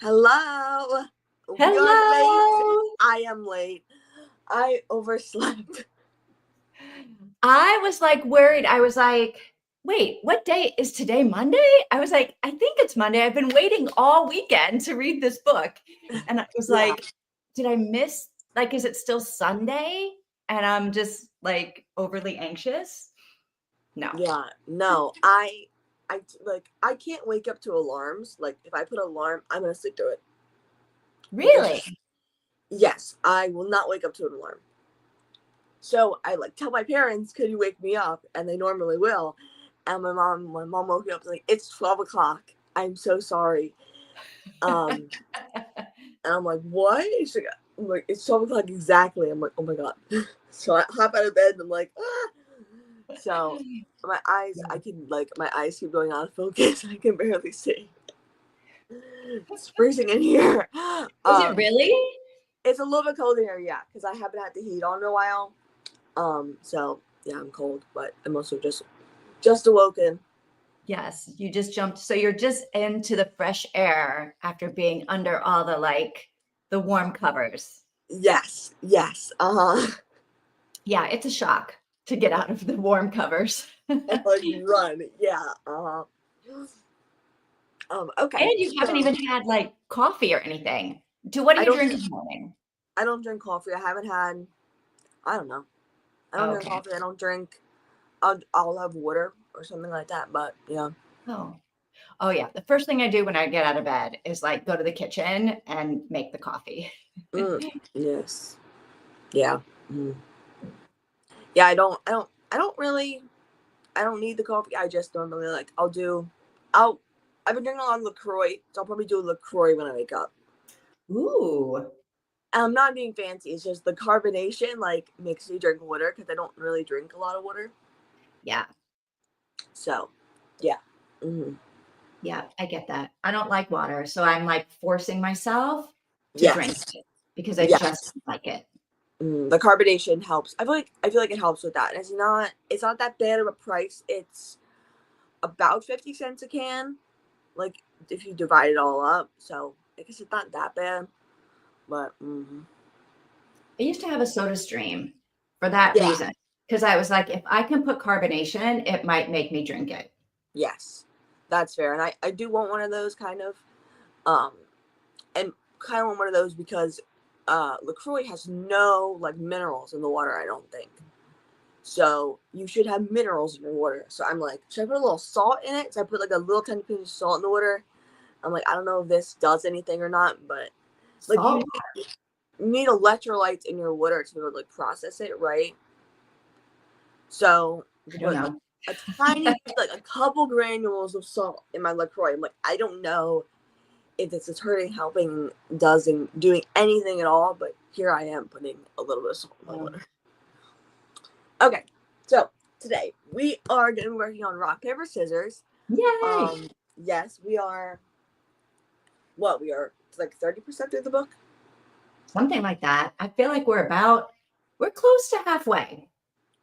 Hello. We are late. Hello. I am late. I overslept. I was like worried. I was like, wait, what day is today? Monday? I was like, I think it's Monday. I've been waiting all weekend to read this book. And I was Yeah. like, did I miss? Like, is it still Sunday? And I'm just like overly anxious. No. Yeah. No, I can't wake up to alarms. Like if I put an alarm, I'm gonna sleep through it. Like Really? yes, I will not wake up to an alarm. So I like tell my parents, could you wake me up? And they normally will. And my mom woke me up like, it's 12 o'clock. I'm so sorry. Um And I'm like, what? I'm like, it's 12 o'clock exactly. I'm like, oh my God. So I hop out of bed and I'm like, ah. So my eyes, my eyes keep going out of focus. I can barely see. It's freezing in here. Is it really? It's a little bit cold in here, yeah, because I haven't had the heat on in a while. So yeah, I'm cold, but I'm also just awoken. Yes, you just jumped. So you're just into the fresh air after being under all the warm covers. Yes, yes, Yeah, it's a shock to get out of the warm covers. and like run, yeah, Okay, And you haven't so even had like coffee or anything. What do I you don't, drink in the morning? I don't drink coffee. I haven't had. I don't know. I don't drink Okay. coffee. I don't drink. I'll have water or something like that. But yeah. Oh. Oh yeah. The first thing I do when I get out of bed is like go to the kitchen and make the coffee. Mm, yes. Yeah. Mm. Yeah. I don't really. I don't need the coffee. I just normally like. I'll do. I'll. I've been drinking a lot of Lacroix, so I'll probably do Lacroix when I wake up. Ooh. And I'm not being fancy. It's just the carbonation like makes me drink water because I don't really drink a lot of water. Yeah. So, yeah. Mm-hmm. Yeah, I get that. I don't like water, so I'm like forcing myself to drink Yes. it because I just Yes. don't like it. The carbonation helps. I feel like it helps with that. And it's not that bad of a price. It's about 50 cents a can. Like if you divide it all up. So I guess it's not that bad. But I used to have a Soda Stream for that yeah, reason because I was like, if I can put carbonation, it might make me drink it. yes. That's fair. And I do want one of those kind of. Um and kind of want one of those because LaCroix has no like minerals in the water, I don't think. So you should have minerals in your water. So I'm like, should I put a little salt in it? So I put like a little tiny pinch of salt in the water. I'm like, I don't know if this does anything or not, but like Salt? you need electrolytes in your water to be able to like process it, right? So to I don't put like know. a tiny, like a couple granules of salt in my LaCroix. I'm like, I don't know if this is hurting, helping, doing anything at all, but here I am putting a little bit of salt in my water. Okay, so today we are going to be working on rock paper scissors. Yay! Yes, we are. What we are like 30% through the book. Something like that. I feel like we're close to halfway.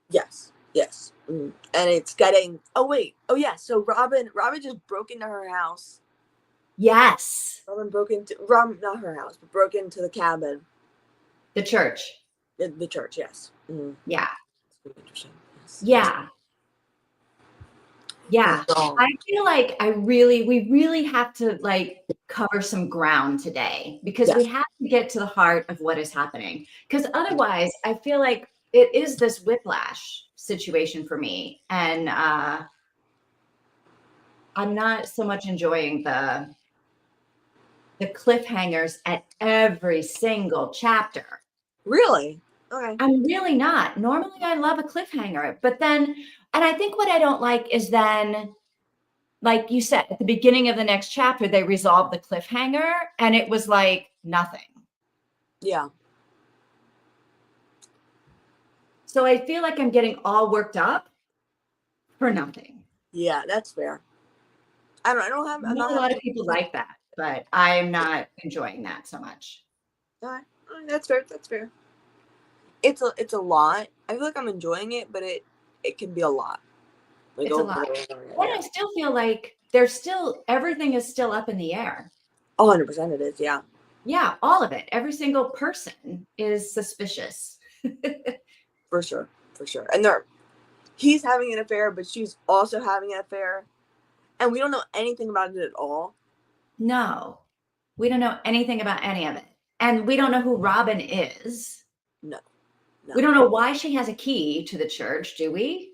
Yes, yes, and it's getting. Oh wait, oh yeah. So Robin just broke into her house. Yes. Not her house, but broke into the cabin, The church. the church. Yes. Yeah. It's pretty interesting. Yes. Yeah. Yeah. So, I feel like we really have to like cover some ground today because we yes. have to get to the heart of what is happening. Because otherwise, I feel like it is this whiplash situation for me. And I'm not so much enjoying the cliffhangers at every single chapter. Really? Okay. I'm really not. Normally, I love a cliffhanger, but then, and I think what I don't like is then, like you said, at the beginning of the next chapter, they resolve the cliffhanger and it was like nothing. Yeah. So I feel like I'm getting all worked up for nothing. Yeah, that's fair. I don't have. I I'm know not a lot having. of people like that, but I'm not enjoying that so much. Alright, that's fair. That's fair. It's a lot. I feel like I'm enjoying it, but it can be a lot. Like It's a over lot. and over again. And Yeah. I still feel like everything is still up in the air. 100% it is. Yeah. Yeah, all of it. Every single person is suspicious. For sure. For sure. And he's having an affair, but she's also having an affair. And we don't know anything about it at all. No, we don't know anything about any of it. And we don't know who Robin is. No. We don't know why she has a key to the church, do we?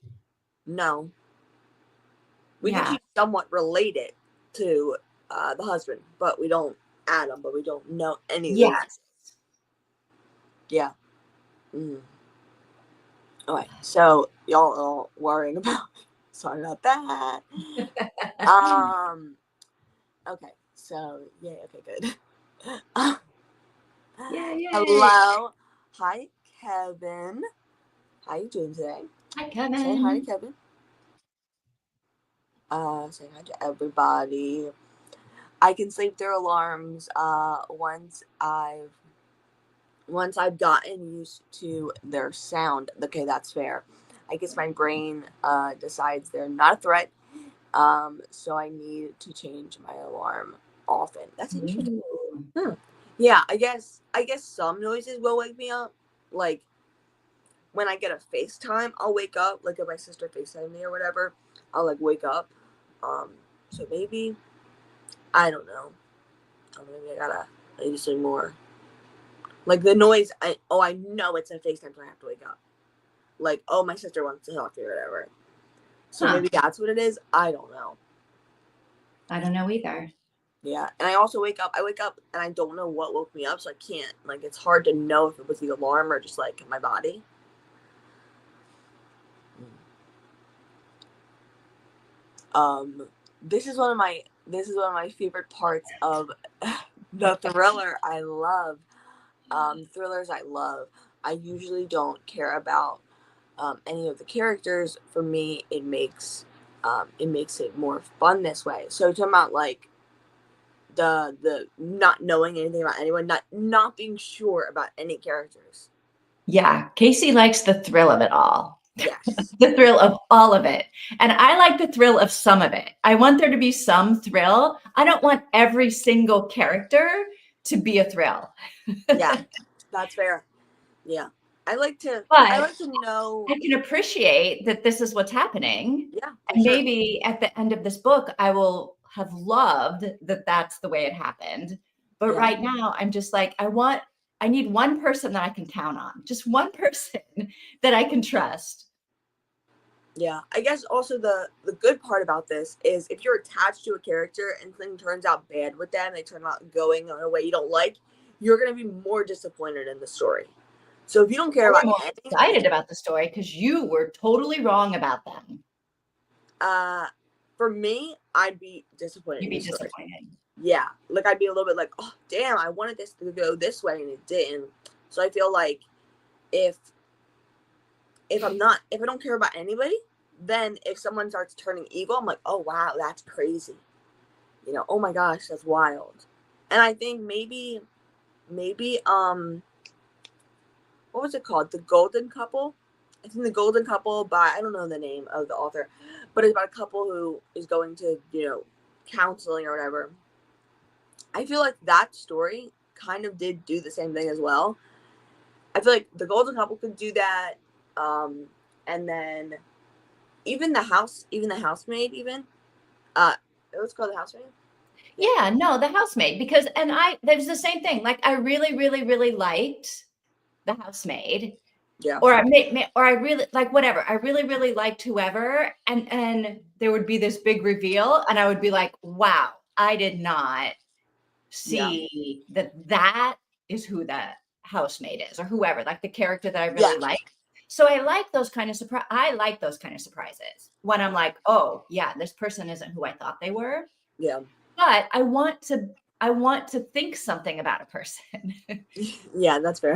No. We think she's somewhat related to the husband, but we don't Adam, but we don't know any of Yes. Yeah. Mm. All right. So y'all are worrying about sorry about that. Okay. So yeah, okay, good. Yeah. Hello. Hi, Kevin. How you doing today? Hi, Kevin. Say hi to Kevin. Say hi to everybody. I can sleep through alarms once I've gotten used to their sound. Okay, that's fair. I guess my brain decides they're not a threat, so I need to change my alarm often. That's interesting. Yeah, I guess some noises will wake me up. Like when I get a FaceTime, I'll wake up. Like if my sister FaceTime me or whatever, I'll like wake up. So maybe I don't know. Maybe I need to sleep more. Like the noise, I know it's a FaceTime, so I have to wake up. Like, oh, my sister wants to talk to me or whatever. So maybe that's what it is. I don't know. I don't know either. Yeah, and I also wake up and I don't know what woke me up, so I can't, like, it's hard to know if it was the alarm or just, like, my body. This is one of my favorite parts of the thriller. I love thrillers. I love. I usually don't care about any of the characters. For me, it makes it more fun this way. So talking about like the not knowing anything about anyone, not being sure about any characters. Yeah, Casey likes the thrill of it all. Yes. The thrill of all of it. And I like the thrill of some of it. I want there to be some thrill. I don't want every single character to be a thrill. Yeah, that's fair. Yeah. I like to know. I can appreciate that this is what's happening. Yeah. And maybe at the end of this book, I will have loved that that's the way it happened. But right now, I'm just like, I need one person that I can count on. Just one person that I can trust. Yeah. I guess also the good part about this is if you're attached to a character and something turns out bad with them, they turn out going in a way you don't like, you're going to be more disappointed in the story. So if you don't care about anything, excited about the story because you were totally wrong about them. For me, I'd be disappointed. You'd be disappointed. Yeah, like I'd be a little bit like, oh damn, I wanted this to go this way and it didn't. So I feel like if I don't care about anybody, then if someone starts turning evil, I'm like, oh wow, that's crazy. You know, oh my gosh, that's wild. And I think maybe what was it called? The Golden Couple? I think The Golden Couple by, I don't know the name of the author, but it's about a couple who is going to, counseling or whatever. I feel like that story kind of did do the same thing as well. I feel like The Golden Couple could do that. And then even the housemaid, it was called The Housemaid. Yeah, no, The Housemaid, because, there's the same thing. Like I really, really, really liked The Housemaid. Yeah. Or I really like whatever. I really, really liked whoever, and there would be this big reveal, and I would be like, "Wow, I did not see that is who that housemaid is, or whoever, like the character that I really like." So I like those kind of surprises when I'm like, "Oh, yeah, this person isn't who I thought they were." Yeah. But I want to think something about a person. Yeah, that's fair.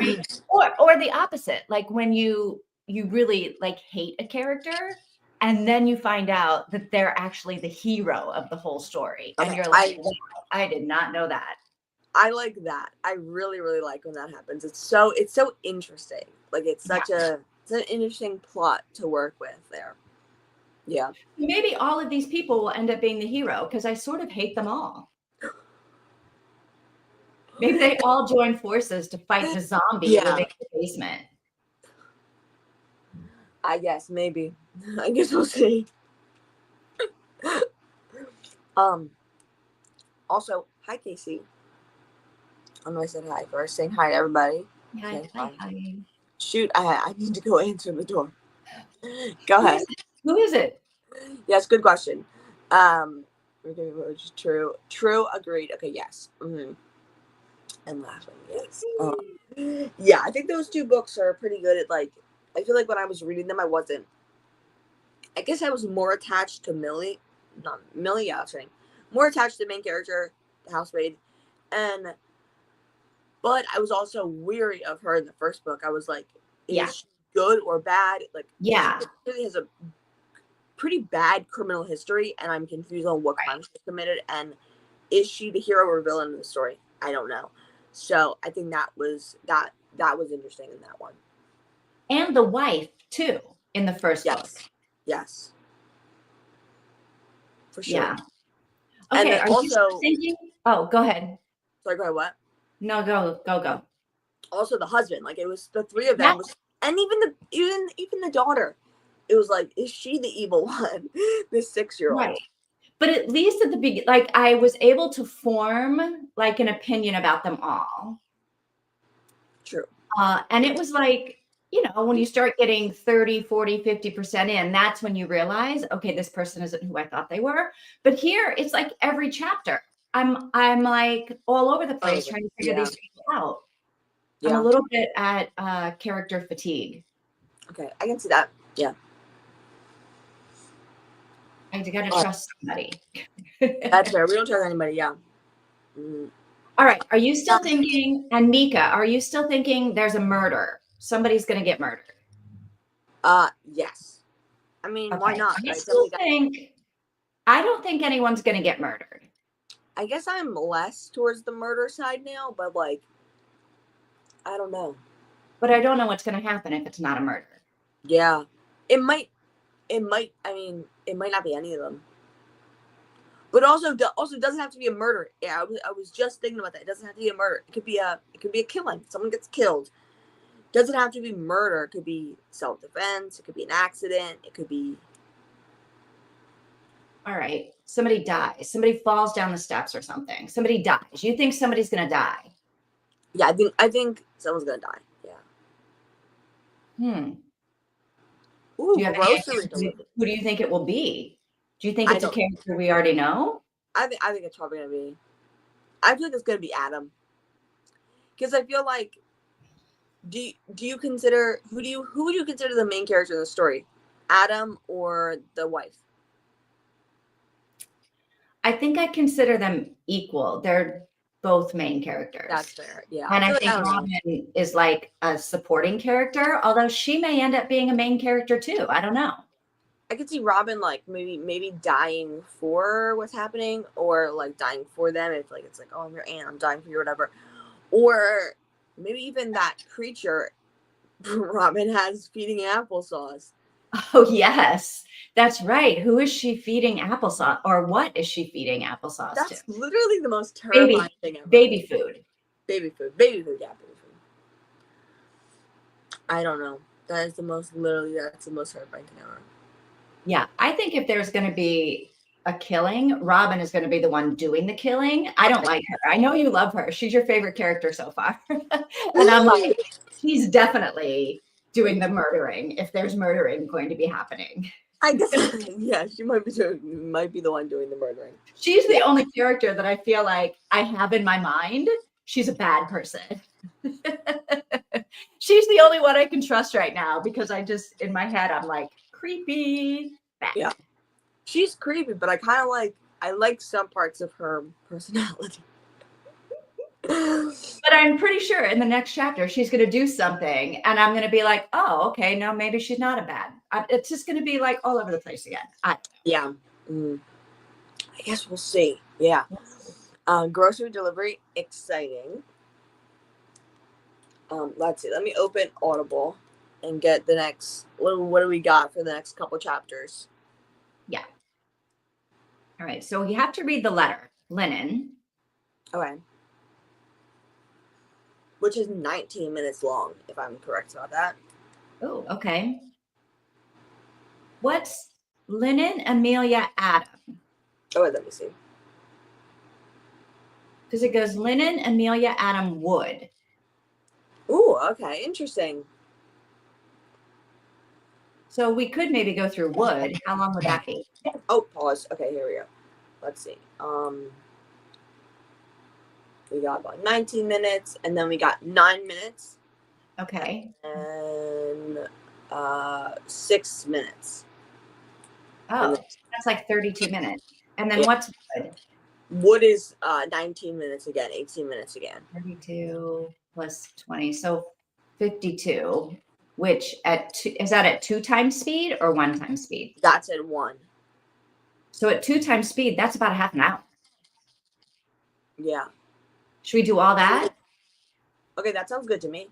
Or the opposite, like when you really like hate a character and then you find out that they're actually the hero of the whole story. Okay, and you're like, wow, I did not know that. I like that. I really, really like when that happens. It's so interesting. Like it's an interesting plot to work with there. Yeah. Maybe all of these people will end up being the hero because I sort of hate them all. Maybe they all join forces to fight the zombie Yeah. living in the basement. I guess maybe. I guess we'll see. Also, hi Casey. I know I said hi first. Saying hi to everybody. Hi, Okay, hi, hi. shoot, I need to go answer the door. Go ahead. Who is it? Yes, good question. True. True, agreed. Okay, yes. Mm-hmm. And laughing, yes. Yeah, I think those two books are pretty good at like, I feel like when I was reading them, I guess I was more attached to Millie, not Millie, yeah, that's right. More attached to the main character, the housemaid, but I was also weary of her in the first book. I was like, is she good or bad? Like, Yeah. she really has a pretty bad criminal history, and I'm confused on what crime she committed, and is she the hero or villain in the story? I don't know. So I think that was interesting in that one. And the wife too in the first book. Yes. For sure. Yeah. And Okay. then Are also, you thinking? Oh, go ahead. sorry, go ahead. What? No, go. Also, the husband. Like, it was the three of them, and even the daughter. It was like, is she the evil one? This 6-year-old. Right. But at least at the beginning, like I was able to form like an opinion about them all. True. And it was like, when you start getting 30, 40, 50% in, that's when you realize, okay, this person isn't who I thought they were. But here it's like every chapter, I'm like all over the place trying to figure these people out. I'm a little bit at character fatigue. Okay, I can see that. Yeah. I gotta trust somebody. That's fair. We don't trust anybody. Yeah. Mm. All right. Are you still thinking, and Mika, are you still thinking there's a murder? Somebody's going to get murdered? Yes. I mean, Okay. why not? I don't think anyone's going to get murdered. I guess I'm less towards the murder side now, but like, I don't know. But I don't know what's going to happen if it's not a murder. Yeah. It might, I mean, it might not be any of them. But also it doesn't have to be a murder. Yeah, I was just thinking about that. It doesn't have to be a murder. It could be a killing. Someone gets killed. It doesn't have to be murder. It could be self-defense. It could be an accident. It could be. All right. Somebody dies. Somebody falls down the steps or something. Somebody dies. You think somebody's going to die? Yeah, I think someone's going to die. Yeah. Ooh, grocery delivery. Who do you think it will be? Do you think it's a character we already know? I think it's probably gonna be. I feel like it's gonna be Adam. Because I feel like, do you consider who would you consider the main character in the story, Adam or the wife? I think I consider them equal. They're both main characters. That's fair. Yeah. And I think Robin is like a supporting character, although she may end up being a main character too. I don't know. I could see Robin like maybe dying for what's happening, or like dying for them if like it's like, oh, I'm your aunt, I'm dying for you or whatever. Or maybe even that creature Robin has feeding applesauce. Oh yes, that's right. Who is she feeding applesauce, or what is she feeding applesauce to? That's literally the most terrifying thing ever. Baby food. Yeah, baby food. I don't know. That's the most terrifying thing ever. Yeah, I think if there's going to be a killing, Robin is going to be the one doing the killing. I don't like her. I know you love her. She's your favorite character so far. And I'm like, she's definitely doing the murdering if there's murdering going to be happening. I guess, yeah, she might be the one doing the murdering. She's the only character that I feel like I have in my mind. She's a bad person. She's the only one I can trust right now because in my head, I'm like, creepy. Bad. Yeah. She's creepy, but I like some parts of her personality. But I'm pretty sure in the next chapter, she's going to do something and I'm going to be like, oh, okay, no, maybe she's not a bad. It's just going to be like all over the place again. Yeah. I guess we'll see. Yeah. Grocery delivery, exciting. Let's see. Let me open Audible and get the next. What do we got for the next couple chapters? Yeah. All right. So you have to read the letter, Linen. Okay. which is 19 minutes long, if I'm correct about that. Oh, okay. What's Linen, Amelia, Adam? Oh, wait, let me see. Because it goes Linen, Amelia, Adam, Wood. Ooh, okay, interesting. So we could maybe go through Wood. How long would that be? Oh, pause. Okay, here we go. Let's see. We got about 19 minutes, and then we got 9 minutes, Okay. and 6 minutes. Oh, And that's like 32 minutes. And then yeah. what's Wood? Wood is 19 minutes again, 18 minutes again. 32 plus 20. So 52, which is that at 2 times speed or 1 time speed? That's at 1. So at 2 times speed, that's about a half an hour. Yeah. Should we do all that? Okay, that sounds good to me.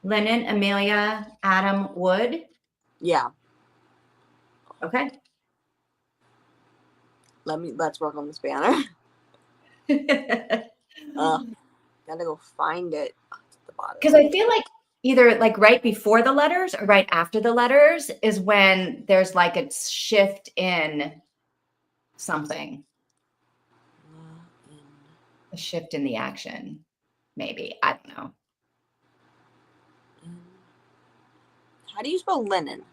Linen, Amelia, Adam, Wood. Yeah. Okay. Let's work on this banner. Gotta go find it. Oh, it's at the bottom. Because I feel like either like right before the letters or right after the letters is when there's like a shift in something, a shift in the action. Maybe. I don't know. How do you spell linen?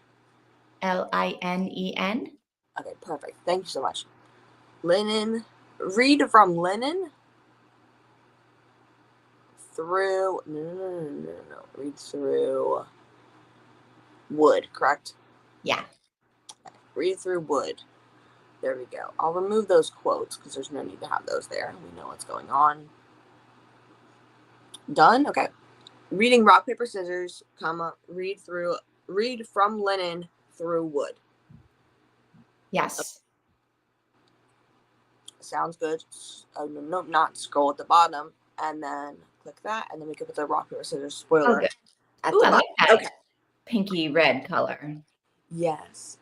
Linen. Okay, perfect. Thank you so much. Linen. Read from linen through. No. Read through wood, correct? Yeah. Read through wood. There we go. I'll remove those quotes because there's no need to have those there. We know what's going on. Done? Okay. Reading rock, paper, scissors, comma, read from linen through wood. Yes. Sounds good. No, not scroll at the bottom and then click that, and then we can put the rock, paper, scissors spoiler Oh, good. at Ooh, the I bottom. like that. Okay. Pinky red color. Yes.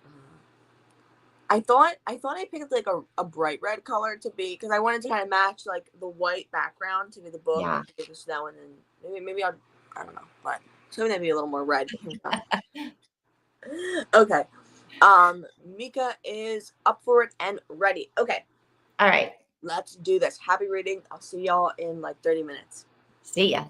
I thought I picked like a bright red color to be because I wanted to kind of match like the white background to be the book, Yeah. the snow, and then maybe I don't know, but so maybe a little more red. Okay. Mika is up for it and ready. Okay. All right. Let's do this. Happy reading. I'll see y'all in like 30 minutes. See ya.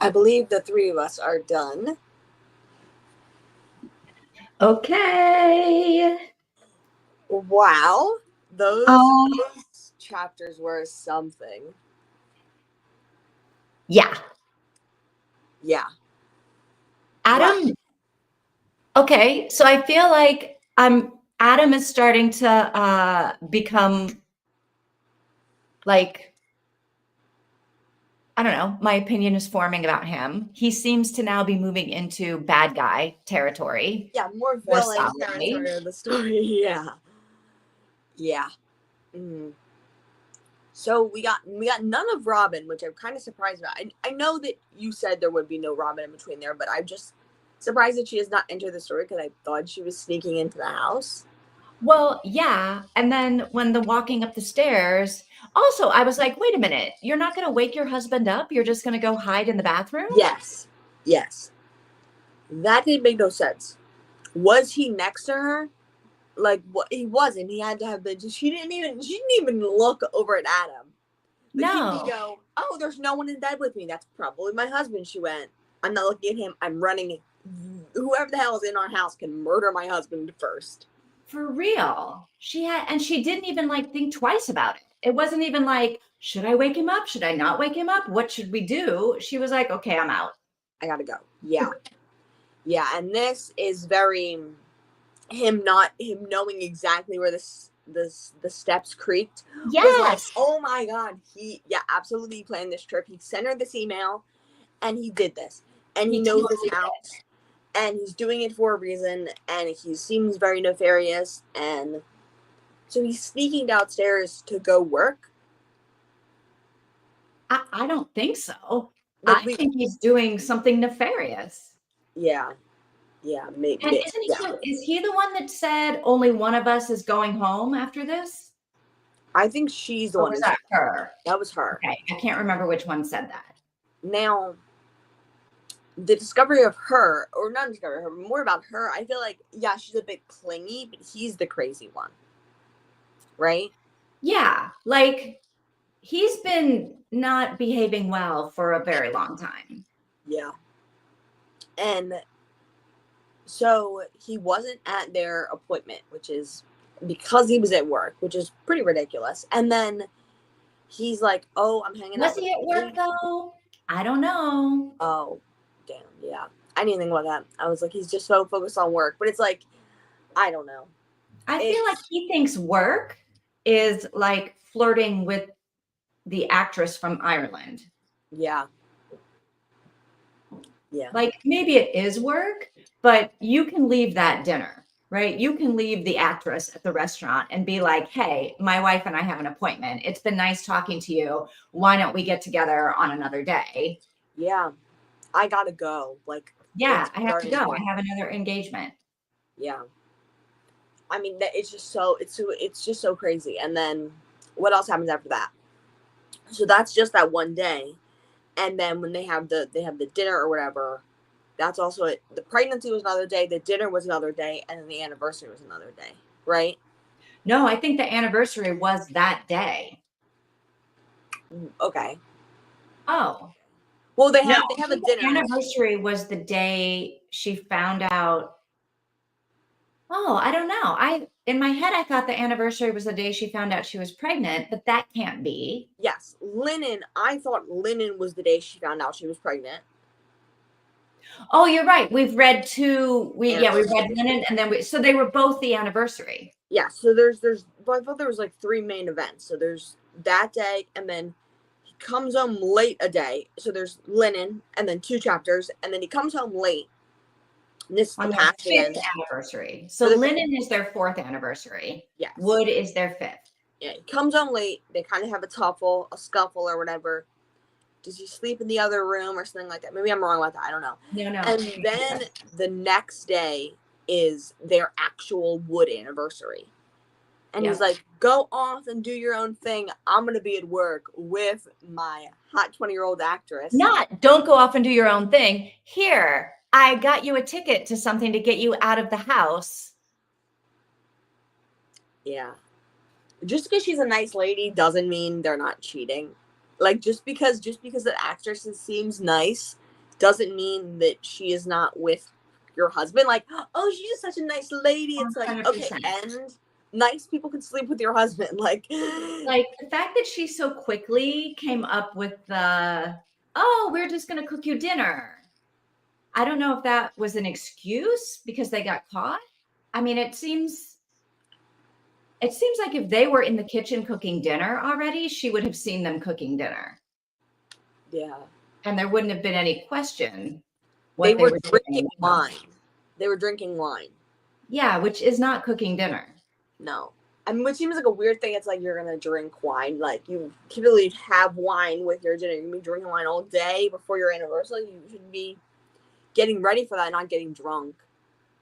I believe the three of us are done. Okay. Wow. Those Um, chapters were something. yeah. Yeah. Adam. Okay. So I feel like Adam is starting to become like, I don't know, my opinion is forming about him. He seems to now be moving into bad guy territory Yeah, more more villain solidly. territory of the story. Yeah. Yeah. Mm. So we got none of Robin, which I'm kind of surprised about. I know that you said there would be no Robin in between there, but I'm just surprised that she has not entered the story because I thought she was sneaking into the house. Well, yeah. And then when the walking up the stairs, also, I was like, wait a minute, you're not going to wake your husband up. You're just going to go hide in the bathroom. Yes. Yes. That didn't make no sense. Was he next to her? Like what? He wasn't. He had to have been. She didn't even look over at Adam. Like he didn't No, go, oh, there's no one in bed with me. That's probably my husband. She went, I'm not looking at him. I'm running. Whoever the hell is in our house can murder my husband first. for real. And she didn't even like think twice about it. It wasn't even like, should I wake him up? Should I not wake him up? What should we do? She was like, okay, I'm out. I gotta go. Yeah. Yeah. And this is very him knowing exactly where the steps creaked was like, Yes. oh my god, he absolutely planned this trip. He sent her this email and he did this. And he knows totally this house. And he's doing it for a reason, and he seems very nefarious, and so he's sneaking downstairs to go work. I don't think so. Like I think he's doing something nefarious. yeah, maybe, And is he the one that said only one of us is going home after this? I think she's the Or one. was that her? That was her. Okay, I can't remember which one said that. Now, the discovery of her, or not discovery of her, more about her. I feel like she's a bit clingy, but he's the crazy one, right? Yeah, like he's been not behaving well for a very long time. Yeah, and so he wasn't at their appointment, which is because he was at work, which is pretty ridiculous. And then he's like, "Oh, I'm hanging out." Was he at work though? I don't know. Oh, damn, yeah. I didn't think about that. I was like, he's just so focused on work, but it's like, I don't know. I feel like he thinks work is like flirting with the actress from Ireland. Yeah. Yeah. Like maybe it is work, but you can leave that dinner, right? You can leave the actress at the restaurant and be like, hey, my wife and I have an appointment. It's been nice talking to you. Why don't we get together on another day? Yeah. I gotta go. Like, yeah, I have to go. I have another engagement. Yeah. I mean, it's just so crazy. And then what else happens after that? So that's just that one day. And then when they have the dinner or whatever, that's also it. The pregnancy was another day, the dinner was another day, and then the anniversary was another day, right? No, I think the anniversary was that day. Okay. Oh. Well, they have a dinner. The anniversary was the day she found out. Oh, I don't know. In my head, I thought the anniversary was the day she found out she was pregnant, but that can't be. Yes, I thought Linen was the day she found out she was pregnant. Oh, you're right. We've read we read Linen, and then so they were both the anniversary. Yeah, so I thought there was like 3 main events. So there's that day, and then he comes home late a day. So there's Linen, and then 2 chapters, and then he comes home late. And this is on the their 5th end. anniversary. So Linen is their 4th anniversary. Yes. Wood is their 5th. Yeah, he comes home late. They kind of have a scuffle or whatever. Does he sleep in the other room or something like that? Maybe I'm wrong about that. I don't know. No. And then the next day is their actual Wood anniversary. And he's like, go off and do your own thing. I'm going to be at work with my hot 20-year-old actress. Don't go off and do your own thing. Here, I got you a ticket to something to get you out of the house. Yeah. Just because she's a nice lady doesn't mean they're not cheating. Like, just because the actress seems nice doesn't mean that she is not with your husband. Like, oh, she's just such a nice lady. It's like, okay, 100%. and nice people can sleep with your husband. Like The fact that she so quickly came up with oh, we're just going to cook you dinner. I don't know if that was an excuse because they got caught. I mean, it seems like if they were in the kitchen cooking dinner already, she would have seen them cooking dinner. yeah. And there wouldn't have been any question They what they were were drinking doing. wine. They were drinking wine. Yeah, which is not cooking dinner. No. I mean, which seems like a weird thing. It's like you're gonna drink wine. Like you typically have wine with your dinner. You're gonna be drinking wine all day before your anniversary. You should be getting ready for that, not getting drunk.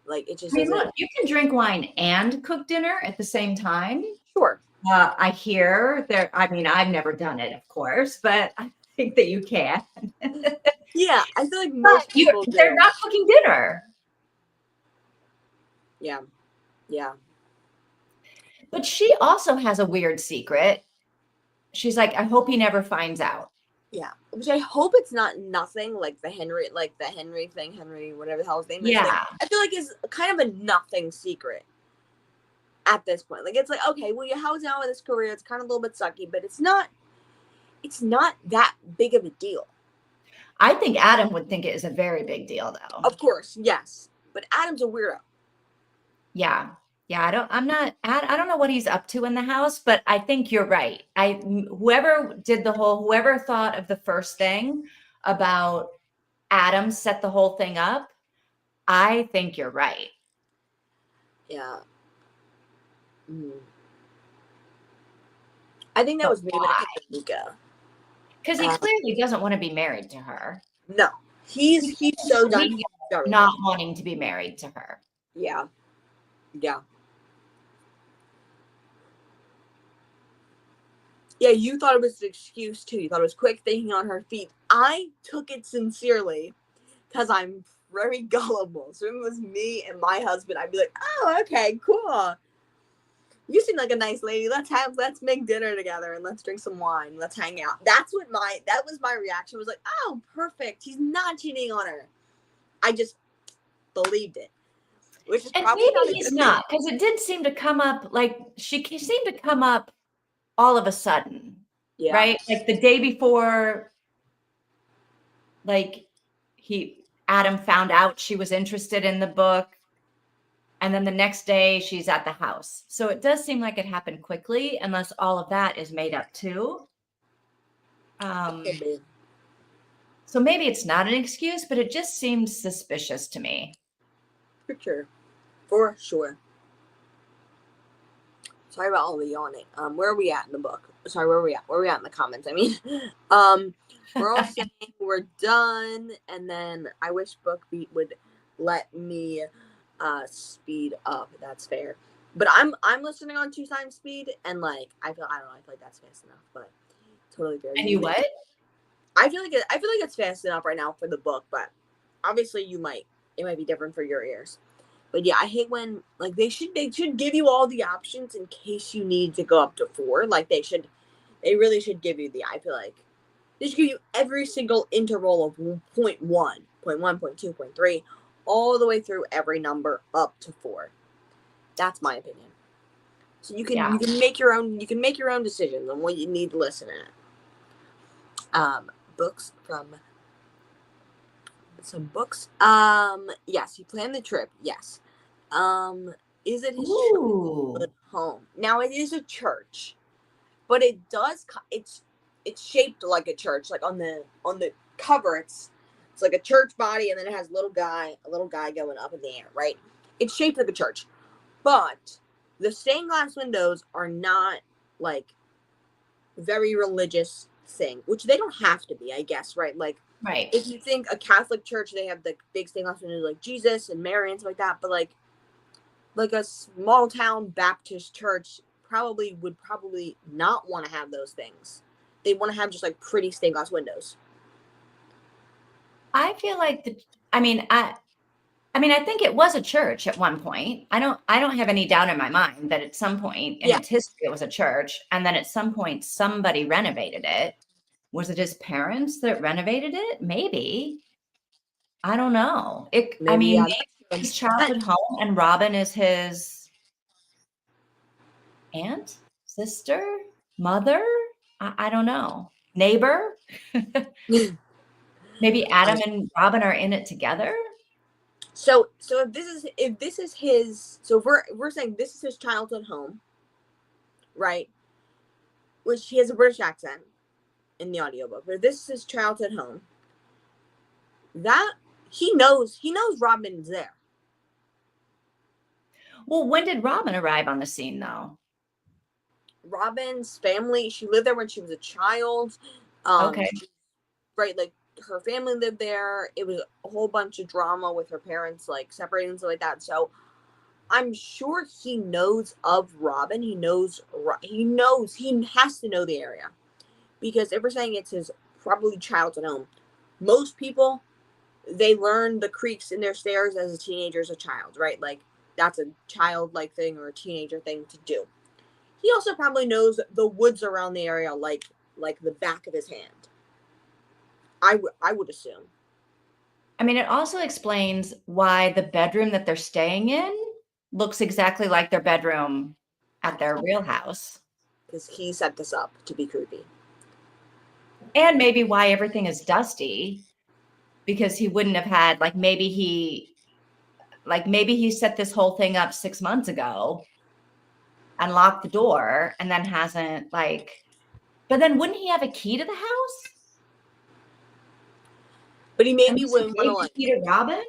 Like it just I mean, isn't. look, you can drink wine and cook dinner at the same time. Sure. I hear there. I mean, I've never done it, of course, but I think that you can. Yeah, I feel like most people They're do. not cooking dinner. Yeah. Yeah. But she also has a weird secret. She's like, I hope he never finds out. Yeah. Which I hope it's not nothing like the Henry thing, Henry, whatever the hell his name is. Yeah. Like, I feel like it's kind of a nothing secret at this point. Like it's like, okay, well you house out with this career, it's kind of a little bit sucky, but it's not that big of a deal. I think Adam would think it is a very big deal though. Of course, yes. But Adam's a weirdo. Yeah. Yeah, I don't know what he's up to in the house, but I think you're right. Whoever thought of the first thing about Adam set the whole thing up, I think you're right. Yeah. I think that was maybe Nika. Because he clearly doesn't want to be married to her. No. He's so done. He's not wanting to be married to her. Yeah. Yeah. Yeah, you thought it was an excuse too. You thought it was quick thinking on her feet. I took it sincerely because I'm very gullible. So if it was me and my husband, I'd be like, oh, okay, cool. You seem like a nice lady. Let's make dinner together and let's drink some wine. Let's hang out. That was my reaction. Was like, oh, perfect. He's not cheating on her. I just believed it. Which is and probably maybe he's not, because it did seem to come up, like she seemed to come up all of a sudden, right? Like the day before, like Adam found out she was interested in the book, and then the next day she's at the house. So it does seem like it happened quickly, unless all of that is made up too. So maybe it's not an excuse, but it just seems suspicious to me. For sure. Sorry about all the yawning. Where are we at in the book? Sorry, where are we at? Where are we at in the comments? I mean, we're all saying we're done, and then I wish BookBeat would let me speed up. That's fair. But I'm listening on 2 times speed, and like I feel like that's fast enough, but totally fair. And you what? I feel like it's fast enough right now for the book, but obviously it might be different for your ears. But yeah, I hate when like they should give you all the options in case you need to go up to 4. Like they really should give you I feel like they should give you every single interval of 0.1, 0.1, 0.2, 0.3, all the way through every number up to 4. That's my opinion. So you can make your own decisions on what you need to listen at. Books from some books. Yes, he planned the trip. Yes. Is it his home? Now it is a church, but it's shaped like a church. Like on the cover, it's like a church body, and then it has a little guy going up in the air, right? It's shaped like a church, but the stained glass windows are not like very religious thing, which they don't have to be, I guess, right? Like, right. If you think a Catholic church, they have the big stained glass windows like Jesus and Mary and stuff like that, but like a small town Baptist church would probably not want to have those things. They want to have just like pretty stained glass windows. I feel like I think it was a church at one point. I don't have any doubt in my mind that at some point in its history it was a church, and then at some point somebody renovated it. Was it his parents that renovated it? Maybe. I don't know. I Maybe, mean, yeah, maybe that's his true. And childhood home and Robin is his aunt, sister, mother. I don't know. Neighbor. Maybe Adam and Robin are in it together. so if this is his, so if we're saying this is his childhood home, right? Which he has a British accent in the audiobook, but if this is his childhood home, that he knows Robin's there. Well, when did Robin arrive on the scene, though? Robin's family, she lived there when she was a child. Okay. Right, like her family lived there. It was a whole bunch of drama with her parents like separating and stuff like that. So I'm sure he knows of Robin. He has to know the area, because if we're saying it's his probably childhood home, most people, they learn the creaks in their stairs as a teenager, as a child, right? Like that's a childlike thing or a teenager thing to do. He also probably knows the woods around the area like the back of his hand. I would assume. I mean, it also explains why the bedroom that they're staying in looks exactly like their bedroom at their real house. Because he set this up to be creepy. And maybe why everything is dusty, because he wouldn't have had, like maybe he set this whole thing up 6 months ago and locked the door and then hasn't but then wouldn't he have a key to the house? But he maybe Unless he wouldn't want to gave the like. key to Robin?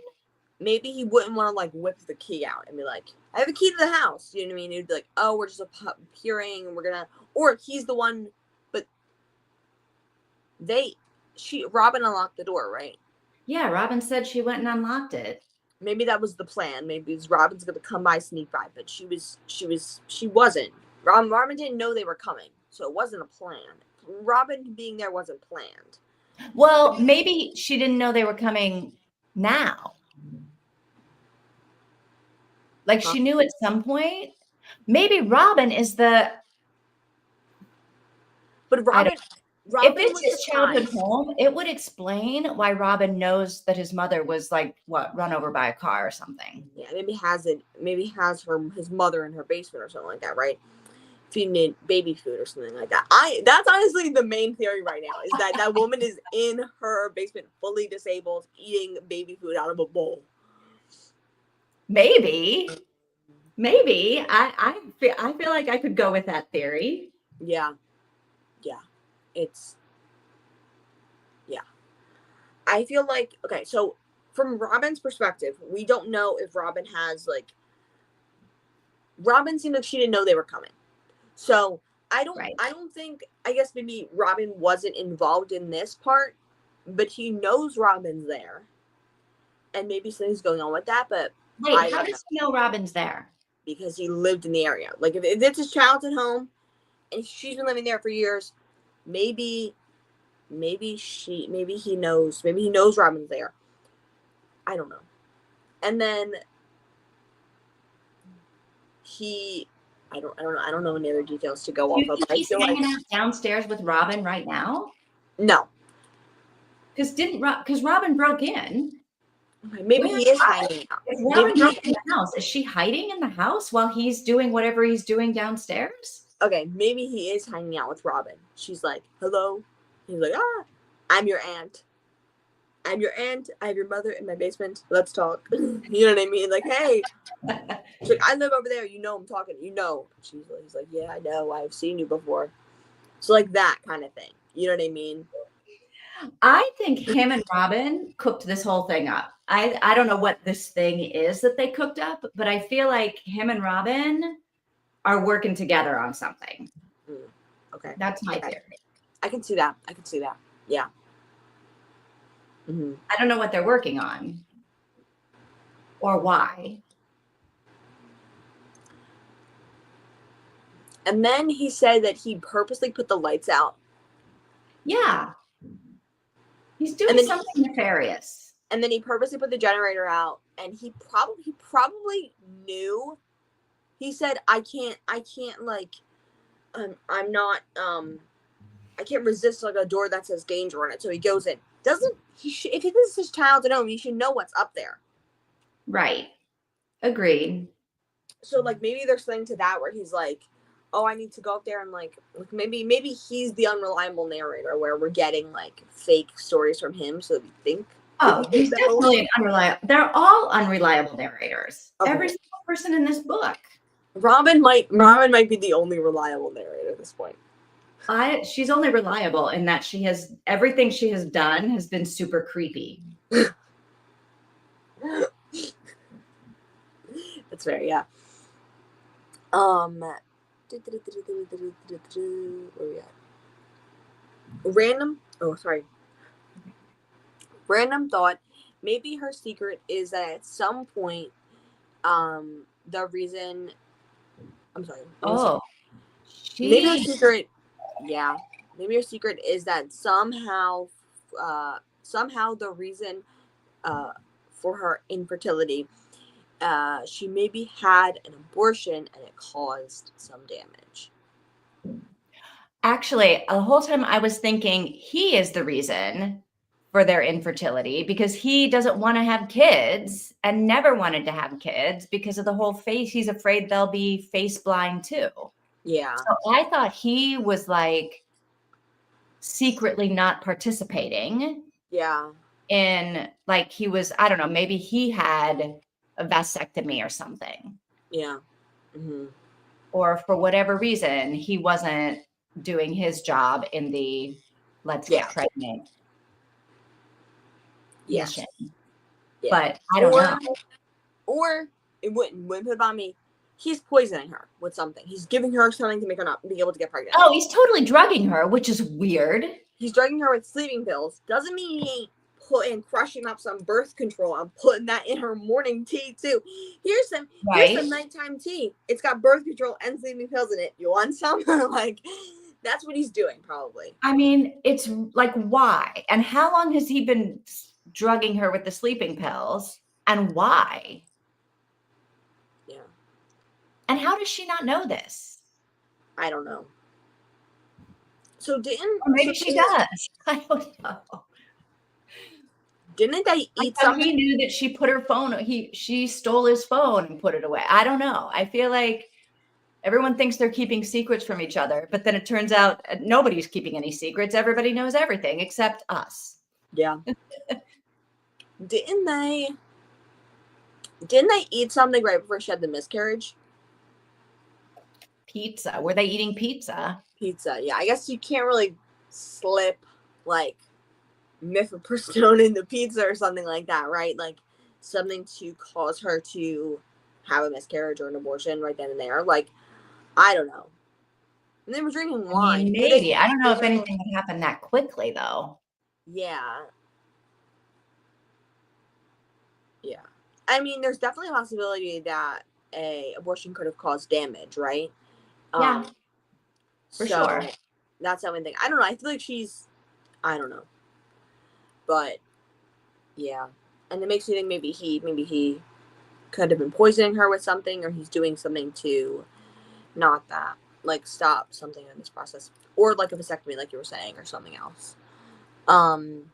Maybe he wouldn't want to like whip the key out and be like, "I have a key to the house." You know what I mean? He'd be like, "Oh, we're just appearing, and we're gonna," or he's the one. But Robin unlocked the door, right? Yeah, Robin said she went and unlocked it. Maybe that was the plan. Maybe it's Robin's gonna come by, sneak by, but she wasn't. Robin didn't know they were coming, so it wasn't a plan. Robin being there wasn't planned. Well, maybe she didn't know they were coming now. Like she knew at some point. Maybe Robin is the. But Robin If it's was his childhood surprised. home, it would explain why Robin knows that his mother was run over by a car or something. Yeah, maybe has his mother in her basement or something like that, right? Feeding baby food or something like that. That's honestly the main theory right now, is that woman is in her basement, fully disabled, eating baby food out of a bowl. Maybe. I feel like I could go with that theory. Yeah. I feel like, okay, so from Robin's perspective, we don't know if Robin has Robin seemed like she didn't know they were coming. So I don't think, I guess maybe Robin wasn't involved in this part, but he knows Robin's there. And maybe something's going on with that, but wait, how does he know Robin's there? Because he lived in the area. Like if it's his childhood home and she's been living there for years, maybe he knows Robin's there. I don't know. And then I don't know any other details to go off of. He's hanging out downstairs with Robin right now? No. Because Robin broke in. Maybe he is hiding out. If Robin broke in the house, is she hiding in the house while he's doing whatever he's doing downstairs? Okay, maybe he is hanging out with Robin. She's like, "Hello." He's like, "I'm your aunt. I'm your aunt. I have your mother in my basement. Let's talk." You know what I mean? Like, hey. She's like, "I live over there. You know I'm talking. You know." He's like, "Yeah, I know. I've seen you before." So like that kind of thing. You know what I mean? I think him and Robin cooked this whole thing up. I don't know what this thing is that they cooked up, but I feel like him and Robin are working together on something. Okay. That's my theory. I can see that. Yeah. Mm-hmm. I don't know what they're working on or why. And then he said that he purposely put the lights out. Yeah. He's doing something nefarious. And then he purposely put the generator out, and he probably knew. He said, I can't I'm not can't resist like a door that says danger on it. So he goes in. Doesn't he? If this is his child at home, he should know what's up there. Right. Agreed. So like maybe there's something to that where he's like, oh, I need to go up there and like maybe he's the unreliable narrator where we're getting like fake stories from him, so we think. Oh, he's definitely an unreliable. They're all unreliable narrators. Okay. Every single person in this book. Robin might be the only reliable narrator at this point. She's only reliable in that she has everything she has done has been super creepy. That's fair, yeah. Where we at? Random thought. Maybe her secret is that at some point, the reason. I'm sorry. Oh, maybe her secret. Yeah, maybe her secret is that somehow the reason, for her infertility, she maybe had an abortion and it caused some damage. Actually, the whole time I was thinking he is the reason for their infertility because he doesn't want to have kids and never wanted to have kids because of the whole face. He's afraid they'll be face blind too. Yeah. So I thought he was like secretly not participating. Yeah. In like he was, I don't know, maybe he had a vasectomy or something. Yeah. Mm-hmm. Or for whatever reason, he wasn't doing his job in the let's get pregnant mission. Yeah. But I don't know. Or it wouldn't put it on me. He's poisoning her with something. He's giving her something to make her not be able to get pregnant. Oh, he's totally drugging her, which is weird. He's drugging her with sleeping pills. Doesn't mean he ain't crushing up some birth control. I'm putting that in her morning tea too. Here's some nighttime tea. It's got birth control and sleeping pills in it. You want some? Like, that's what he's doing probably. I mean, it's like, why? And how long has he been drugging her with the sleeping pills? And why? Yeah. And how does she not know this? I don't know. So maybe she does. I don't know. Didn't they eat something? He knew that she put her phone. She stole his phone and put it away. I don't know. I feel like everyone thinks they're keeping secrets from each other, but then it turns out nobody's keeping any secrets. Everybody knows everything except us. Yeah. Didn't they eat something right before she had the miscarriage? Pizza. Were they eating pizza? Pizza. Yeah. I guess you can't really slip like mifepristone in the pizza or something like that, right? Like something to cause her to have a miscarriage or an abortion right then and there. Like, I don't know. And they were drinking wine. I mean, maybe. I don't know if anything would happen that quickly, though. Yeah. Yeah. I mean, there's definitely a possibility that a abortion could have caused damage, right? Yeah. For sure. That's the only thing. I don't know. I feel like I don't know. But yeah. And it makes me think maybe he could have been poisoning her with something, or he's doing something to not that, like stop something in this process. Or like a vasectomy, like you were saying, or something else. And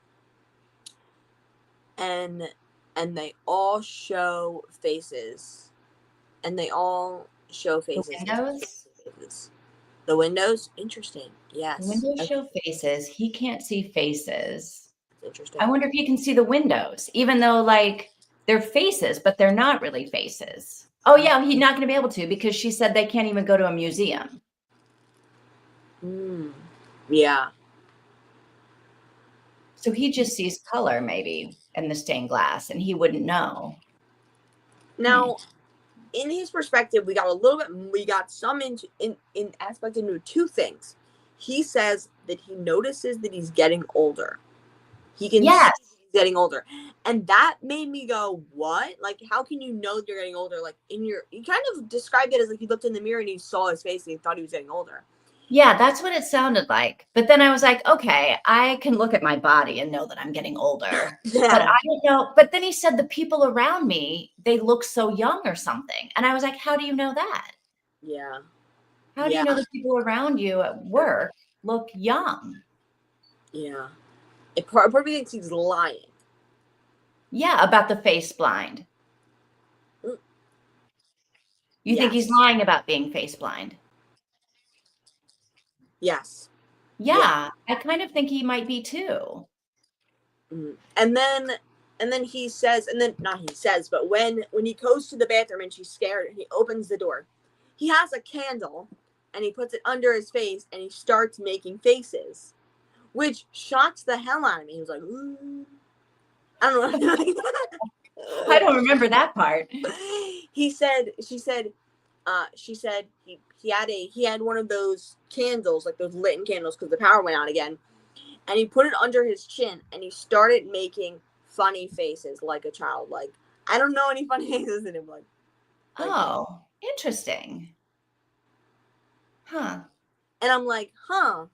they all show faces. The windows? The windows? Interesting. Yes. The windows show faces. He can't see faces. Interesting. I wonder if you can see the windows, even though like they're faces, but they're not really faces. Oh yeah, he's not going to be able to because she said they can't even go to a museum. Yeah. So he just sees color maybe in the stained glass and he wouldn't know. Now, in his perspective, we got some aspect into two things. He says that he notices that he's getting older. He can see he's getting older. And that made me go, what? Like, how can you know that you're getting older? Like, you kind of described it as like he looked in the mirror and he saw his face and he thought he was getting older. Yeah, that's what it sounded like. But then I was like, okay, I can look at my body and know that I'm getting older. Yeah. But I don't know. But then he said the people around me, they look so young or something. And I was like, how do you know that? Yeah. How do you know the people around you at work look young. Yeah. It probably thinks he's lying. Yeah, about the face blind. Mm. You think he's Yes. lying about being face blind? Yes. Yeah, I kind of think he might be too. Mm. And then he says, and then not he says, but when he goes to the bathroom and she's scared and he opens the door, he has a candle and he puts it under his face and he starts making faces, which shocks the hell out of me. He was like, ooh. I don't know. I don't remember that part. She said he had one of those candles, like those lit candles, because the power went out again, and he put it under his chin and he started making funny faces like a child. Like, I don't know any funny faces in him. Like Oh, interesting. Huh. and I'm like, huh,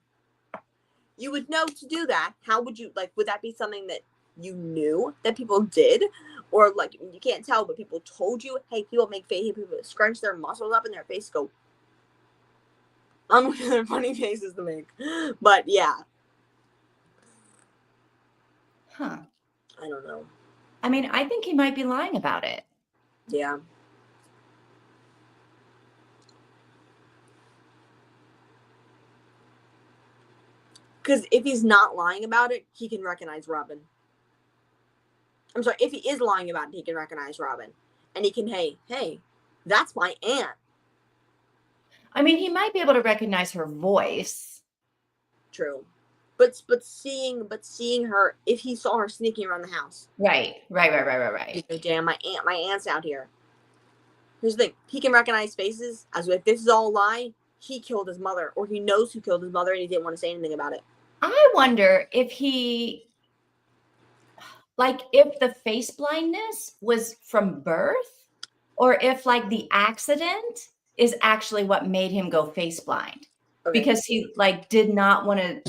you would know to do that. How would you, like, would that be something that you knew that people did? Or, like, you can't tell, but people told you, hey, people make face, people scrunch their muscles up in their face, go, I don't know, they're funny faces to make. But yeah, Huh. I don't know. I mean, I think he might be lying about it. Yeah. Because if he's not lying about it, he can recognize Robin. I'm sorry, if he is lying about it, he can recognize Robin. And he can, hey, that's my aunt. I mean, he might be able to recognize her voice. True. But seeing her, if he saw her sneaking around the house. Right. He'd go, damn, my aunt's out here. Here's the thing, he can recognize faces, as if this is all a lie, he killed his mother, or he knows who killed his mother and he didn't want to say anything about it. I wonder if if the face blindness was from birth, or if like the accident is actually what made him go face blind. Okay. Because he like did not want to,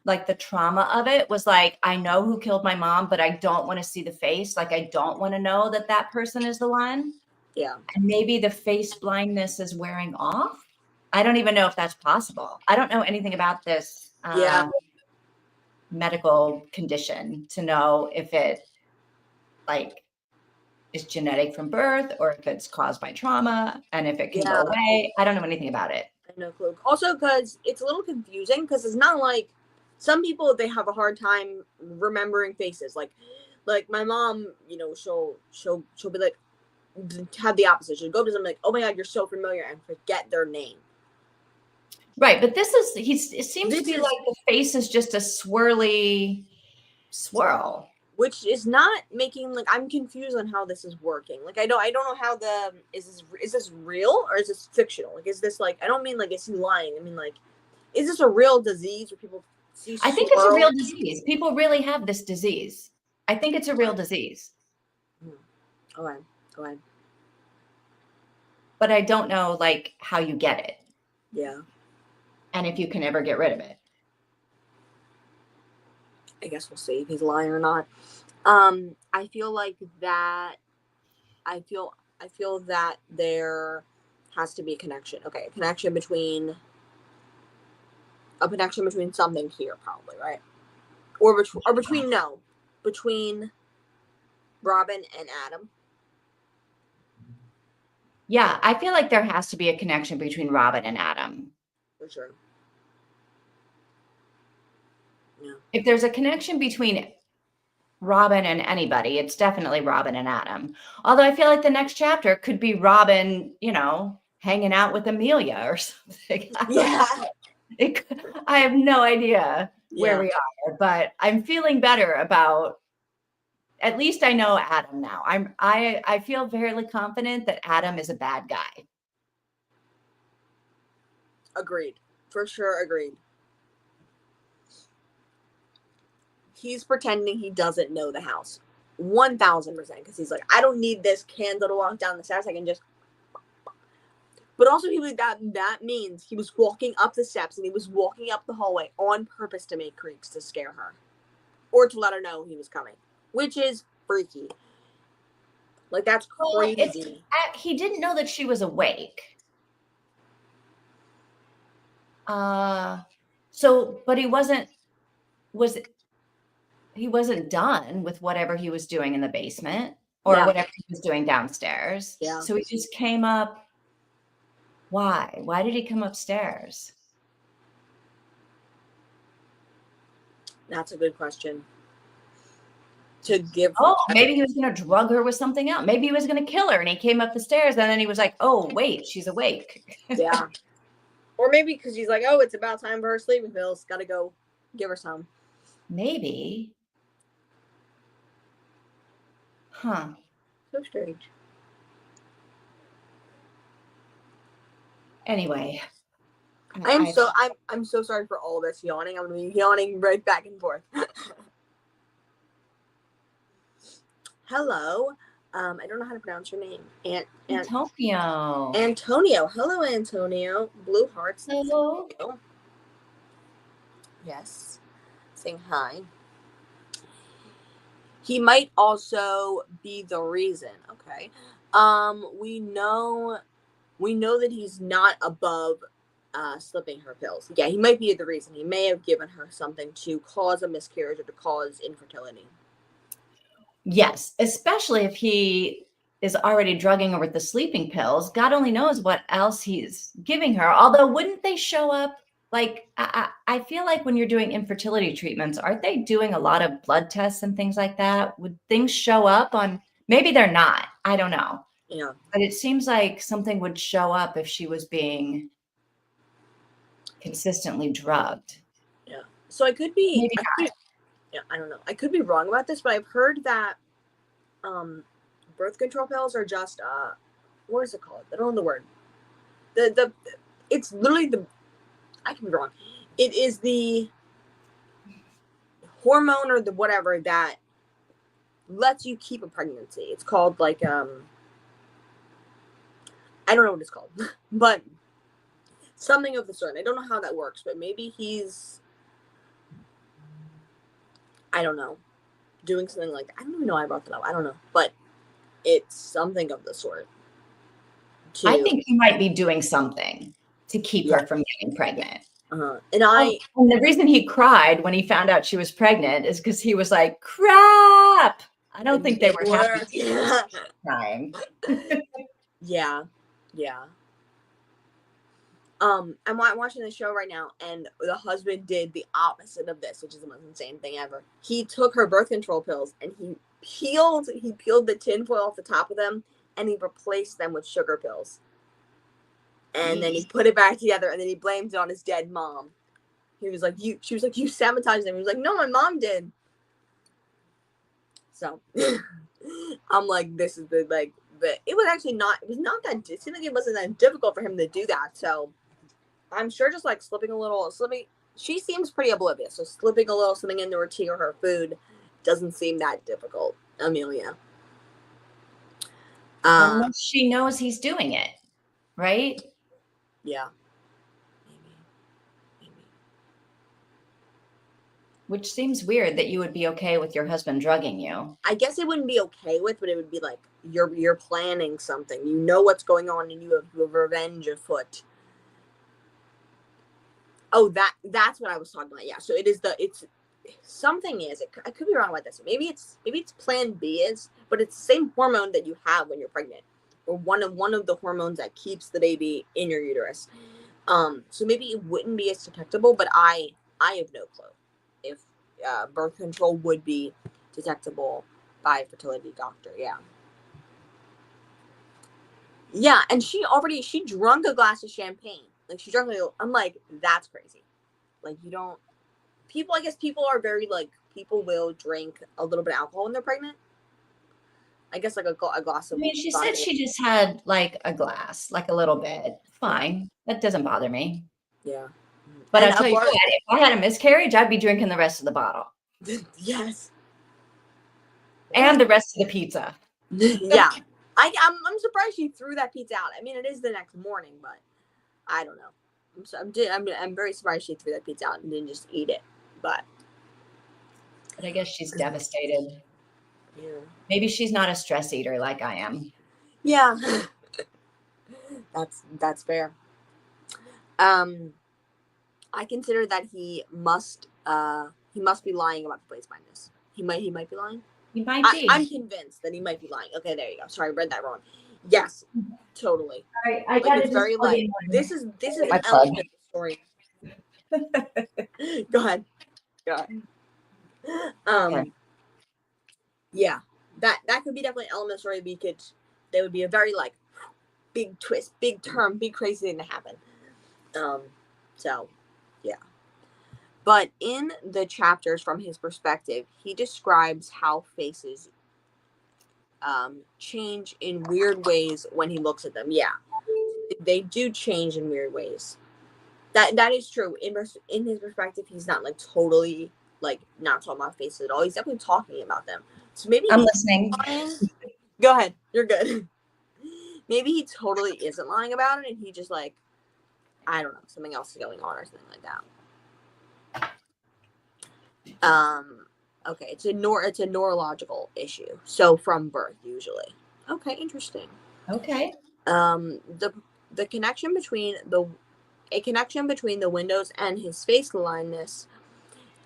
like the trauma of it was like, I know who killed my mom, but I don't want to see the face. Like, I don't want to know that that person is the one. Yeah. And maybe the face blindness is wearing off. I don't even know if that's possible. I don't know anything about this medical condition to know if it like is genetic from birth or if it's caused by trauma and if it can go away. I don't know anything about it. I have no clue. Also, because it's a little confusing, because it's not like some people, they have a hard time remembering faces. Like my mom, you know, she'll be like, have the opposite. She'll go to somebody like, oh my god, you're so familiar, and forget their name. Right, but it seems to be like the face is just a swirly swirl. Which is not making, like, I'm confused on how this is working. Like, I don't know how is this real or is this fictional? Like, is this like, I don't mean like, is he lying? I mean, like, is this a real disease where people see I think it's a real disease. People really have this disease. I think it's a real disease. Okay, go ahead. But I don't know like how you get it. Yeah. And if you can ever get rid of it. I guess we'll see if he's lying or not. I feel like that. I feel that there has to be a connection. Okay, a connection between something here, probably, right? Or between Robin and Adam. Yeah, I feel like there has to be a connection between Robin and Adam. For sure. Yeah. If there's a connection between Robin and anybody, it's definitely Robin and Adam. Although I feel like the next chapter could be Robin, you know, hanging out with Amelia or something. I have no idea where we are, but I'm feeling better about, at least I know Adam now. I feel fairly confident that Adam is a bad guy. Agreed. For sure, agreed. He's pretending he doesn't know the house. 1000%. Because he's like, I don't need this candle to walk down the stairs. I can just. But also, that means he was walking up the steps and he was walking up the hallway on purpose to make creaks to scare her. Or to let her know he was coming. Which is freaky. Like, that's crazy. He didn't know that she was awake. So, but he wasn't done with whatever he was doing in the basement or Yeah. whatever he was doing downstairs. Yeah. So he just came up. Why? Why did he come upstairs? That's a good question. To give. Oh, maybe he was going to drug her with something else. Maybe he was going to kill her and he came up the stairs and then he was like, oh, wait, she's awake. Yeah. Or maybe because he's like, oh, it's about time for her sleeping pills. Got to go give her some. Maybe. Huh. So strange. Anyway. I'm so sorry for all this yawning. I'm gonna be yawning right back and forth. Hello. I don't know how to pronounce your name. Antonio. Antonio. Hello, Antonio. Blue hearts. Hello. Yes. Saying hi. He might also be the reason. Okay. We know that he's not above slipping her pills. Yeah, he might be the reason. He may have given her something to cause a miscarriage or to cause infertility. Yes, especially if he is already drugging her with the sleeping pills. God only knows what else he's giving her. Although, wouldn't they show up? Like, I feel like when you're doing infertility treatments, aren't they doing a lot of blood tests and things like that? Would things show up on, maybe they're not. I don't know. Yeah. But it seems like something would show up if she was being consistently drugged. Yeah. So I could be. Maybe not. Yeah, I don't know. I could be wrong about this, but I've heard that birth control pills are just what is it called? I don't know the word. It's literally I can be wrong. It is the hormone or the whatever that lets you keep a pregnancy. It's called like I don't know what it's called, but something of the sort. I don't know how that works, but maybe he's, I don't know, doing something like that. I don't even know why I brought that up. I don't know, but it's something of the sort. I think he might be doing something to keep her from getting pregnant. And the reason he cried when he found out she was pregnant is because he was like, crap. I don't think they were happy crying. Yeah. I'm watching the show right now, and the husband did the opposite of this, which is the most insane thing ever. He took her birth control pills and he peeled the tinfoil off the top of them, and he replaced them with sugar pills. And then he put it back together, and then he blamed it on his dead mom. He was like, she was like, you sabotaged them. He was like, no, my mom did. So I'm like, this is it was actually not, it seemed like it wasn't that difficult for him to do that. So I'm sure just like slipping, she seems pretty oblivious. So slipping a little something into her tea or her food doesn't seem that difficult, Amelia. Unless she knows he's doing it, right? Yeah. Maybe. Which seems weird that you would be okay with your husband drugging you. I guess it wouldn't be okay with, but it would be like you're planning something. You know what's going on, and you have revenge afoot. Oh, that's what I was talking about. Yeah. So I could be wrong about this. Maybe it's Plan B but it's the same hormone that you have when you're pregnant, or one of the hormones that keeps the baby in your uterus. So maybe it wouldn't be as detectable, but I have no clue if birth control would be detectable by a fertility doctor. Yeah, and she drank a glass of champagne. Like she drank I'm like, that's crazy. Like I guess people are very like, people will drink a little bit of alcohol when they're pregnant. I guess like a glass of. I mean, she said she just had like a glass, like a little bit. Fine. That doesn't bother me. Yeah. But I'll tell you what, if I had a miscarriage, I'd be drinking the rest of the bottle. Yes. And the rest of the pizza. Yeah. I'm surprised she threw that pizza out. I mean, it is the next morning, but I don't know. I'm very surprised she threw that pizza out and didn't just eat it. But I guess she's devastated. Yeah. Maybe she's not a stress eater like I am. Yeah. That's fair. I consider that he must be lying about the place blindness. He might be lying. He might be. I'm convinced that he might be lying. Okay, there you go. Sorry, I read that wrong. Yes, totally. All right, I Like, gotta it's very just plug like in one. this is My an plug. element of the story. Go ahead. Okay. Yeah, that could be definitely an element of the story. Because there would be a very like big twist, big turn, big crazy thing to happen. So yeah. But in the chapters from his perspective, he describes how faces change in weird ways when he looks at them. Yeah, they do change in weird ways. That is true. In his perspective, he's not like totally like not talking about faces at all. He's definitely talking about them. So maybe I'm he's listening. lying. Go ahead. You're good. Maybe he totally isn't lying about it, and he just like, I don't know, something else is going on or something like that. Okay, it's a neurological issue. So from birth, usually. Okay, interesting. Okay. The connection between the windows and his face blindness.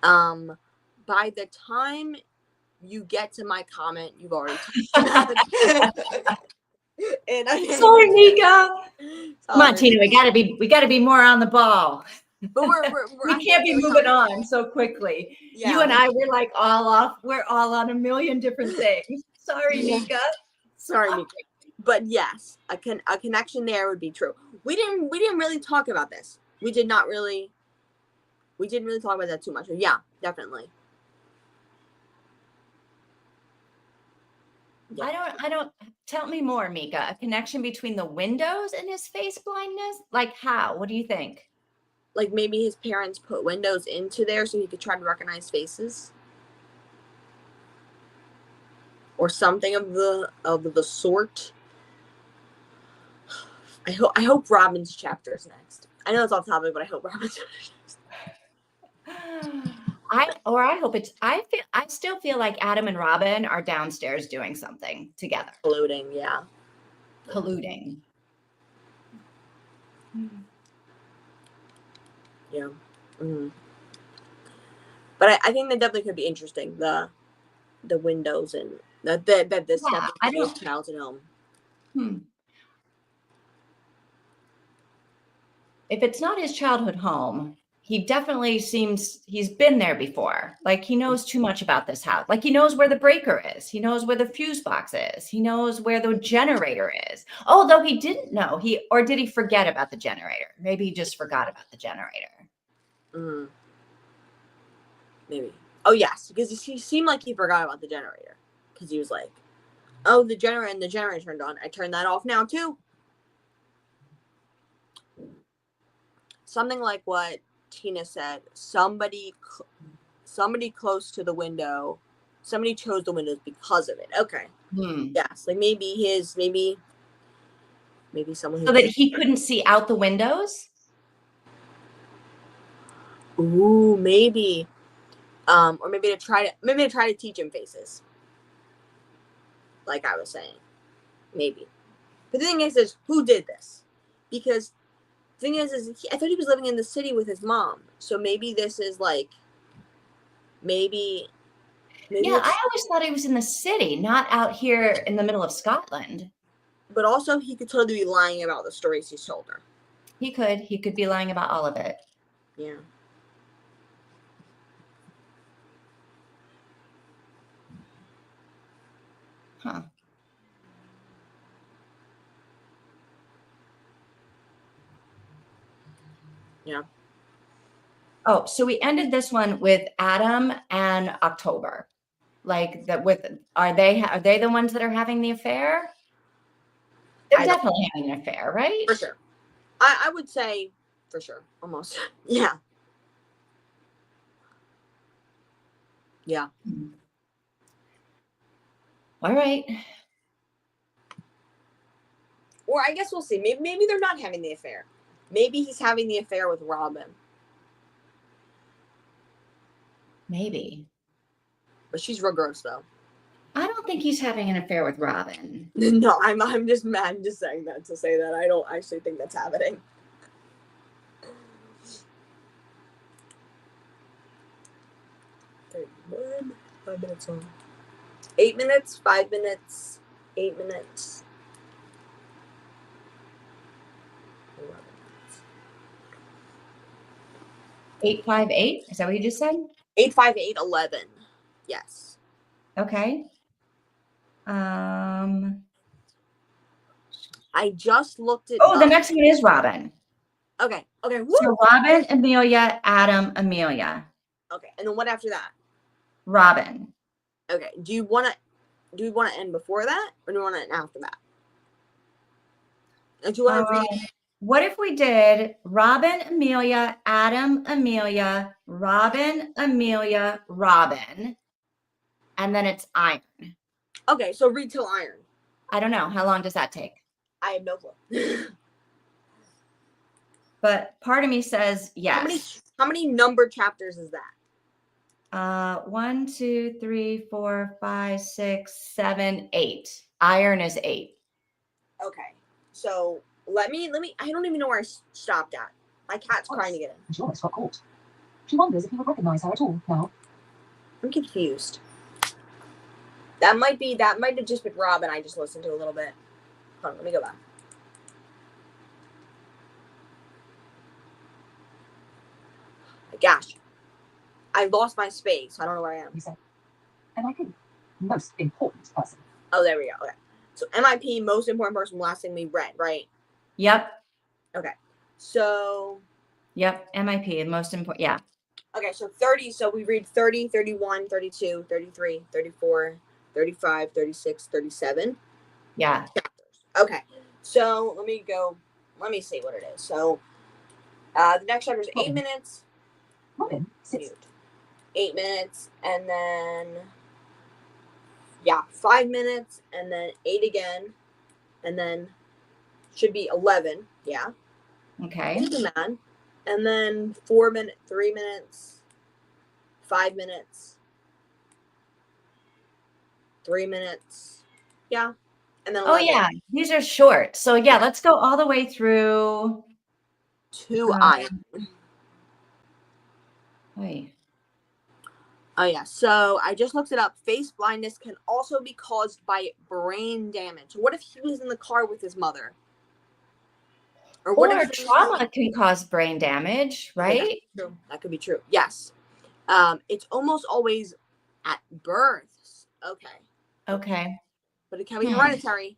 By the time you get to my comment, you've already talked about it. And Sorry, Nika. Sorry. Come on, Tina. We gotta be more on the ball. But we can't be moving on so quickly. Yeah. You and I, we're like all off. We're all on a million different things. Sorry, Yeah. Nika. Sorry, Nika. But yes, a connection there would be true. We didn't really talk about this. We didn't really talk about that too much. But yeah, definitely. Yeah. I don't tell me more, Mika. A connection between the windows and his face blindness? Like how? What do you think? Like maybe his parents put windows into there so he could try to recognize faces. Or something of the sort. I hope Robin's chapter is next. I know it's off topic, but I hope Robin's chapter is next. I still feel like Adam and Robin are downstairs doing something together. Colluding, yeah. Colluding. Yeah. Mm-hmm. But I think that definitely could be interesting. The windows and that this step into his childhood home. If it's not his childhood home, he definitely he's been there before. Like he knows too much about this house. Like he knows where the breaker is. He knows where the fuse box is. He knows where the generator is. Oh, though he didn't know. Or did he forget about the generator? Maybe he just forgot about the generator. Mm-hmm. Maybe. Oh yes, because he seemed like he forgot about the generator. Because he was like, "Oh, the generator turned on. I turned that off now too." Something like what Tina said. Somebody close to the window. Somebody chose the windows because of it. Okay. Yes, like maybe someone. So that he couldn't see out the windows. Ooh, maybe. Or maybe to try to teach him faces. Like I was saying, maybe. But the thing is who did this? Because the thing is I thought he was living in the city with his mom. So maybe this is like, maybe. Yeah, I always thought he was in the city, not out here in the middle of Scotland. But also, he could totally be lying about the stories he told her. He could be lying about all of it. Yeah. Huh. Yeah. Oh, so we ended this one with Adam and October. Like that are they the ones that are having the affair? They're definitely having an affair, right? For sure. I would say for sure. Almost. Yeah. Yeah. All right. Or I guess we'll see. Maybe they're not having the affair. Maybe he's having the affair with Robin. Maybe. But she's real gross, though. I don't think he's having an affair with Robin. No, I'm just mad. I'm just saying that to say that. I don't actually think that's happening. 31. 5 minutes long. 8 minutes, 5 minutes, 8 minutes. 11 minutes. 858. Is that what you just said? 8, 5, 8, 11. Yes. Okay. I just looked it Oh, the up. next one is Robin. Okay. Okay. Woo! So Robin, Amelia, Adam, Amelia. Okay. And then what after that? Robin. Okay. Do we want to end before that, or do we want to end after that? And do you want to read? What if we did Robin, Amelia, Adam, Amelia, Robin, Amelia, Robin, and then it's iron? Okay. So read till iron. I don't know. How long does that take? I have no clue. But part of me says yes. How many numbered chapters is that? 1, 2, 3, 4, 5, 6, 7, 8. Iron is 8. Okay. So let me. I don't even know where I stopped at. My cat's crying again. She almost got caught. She wonders if he would recognize her at all now. I'm confused. That might have just been Robin I just listened to a little bit. Hold on, let me go back. Gosh. I lost my space. I don't know where I am. He said, MIP, most important person. Oh, there we go. Okay. So MIP, most important person, last thing we read, right? Yep. Okay. So. Yep. MIP, most important. Yeah. Okay, so 30. So we read 30, 31, 32, 33, 34, 35, 36, 37. Yeah. Chapters. Okay. So let me see what it is. So the next chapter is 8 minutes. Robin sits. 8 minutes, and then 5 minutes, and then 8 again, and then should be 11. Yeah. Okay. Man. And then 4 minutes, 3 minutes, 5 minutes, 3 minutes. Yeah. And then 11. Oh yeah, these are short. So yeah, let's go all the way through 2 iron. Wait. Oh yeah. So I just looked it up. Face blindness can also be caused by brain damage. What if he was in the car with his mother? Or trauma can cause brain damage, right? Yeah, true. That could be true. Yes. It's almost always at birth. Okay. But it can be hereditary.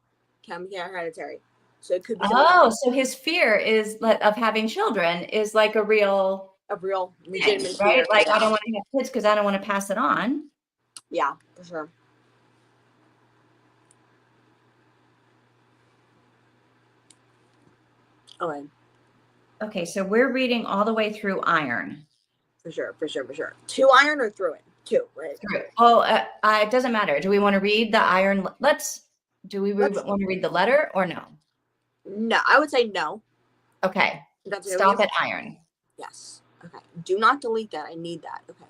So it could be. So his fear is of having children is like a real legitimate right? fear. Like I don't want to have kids because I don't want to pass it on. Yeah, for sure. Okay, so we're reading all the way through iron. For sure. 2 iron or through it? 2, right? Through. Oh, it doesn't matter. Do we want to read the iron? Do we want to read the letter or no? No, I would say no. Okay. Stop at iron. Yes. Okay. Do not delete that. I need that. Okay.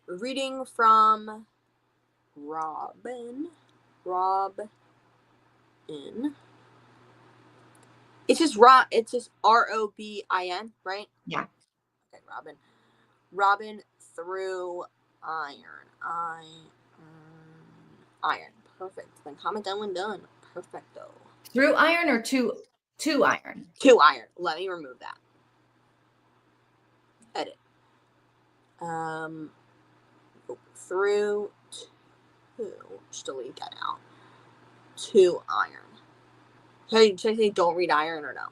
Reading from Robin. It's just Robin, right? Yeah. Okay, Robin through iron. Iron. Perfect. Then comment down when done. Perfecto. Through iron or to iron? 2 iron. Let me remove that. Edit. Through 2. Just delete that out. 2 iron. Should I say don't read iron or no?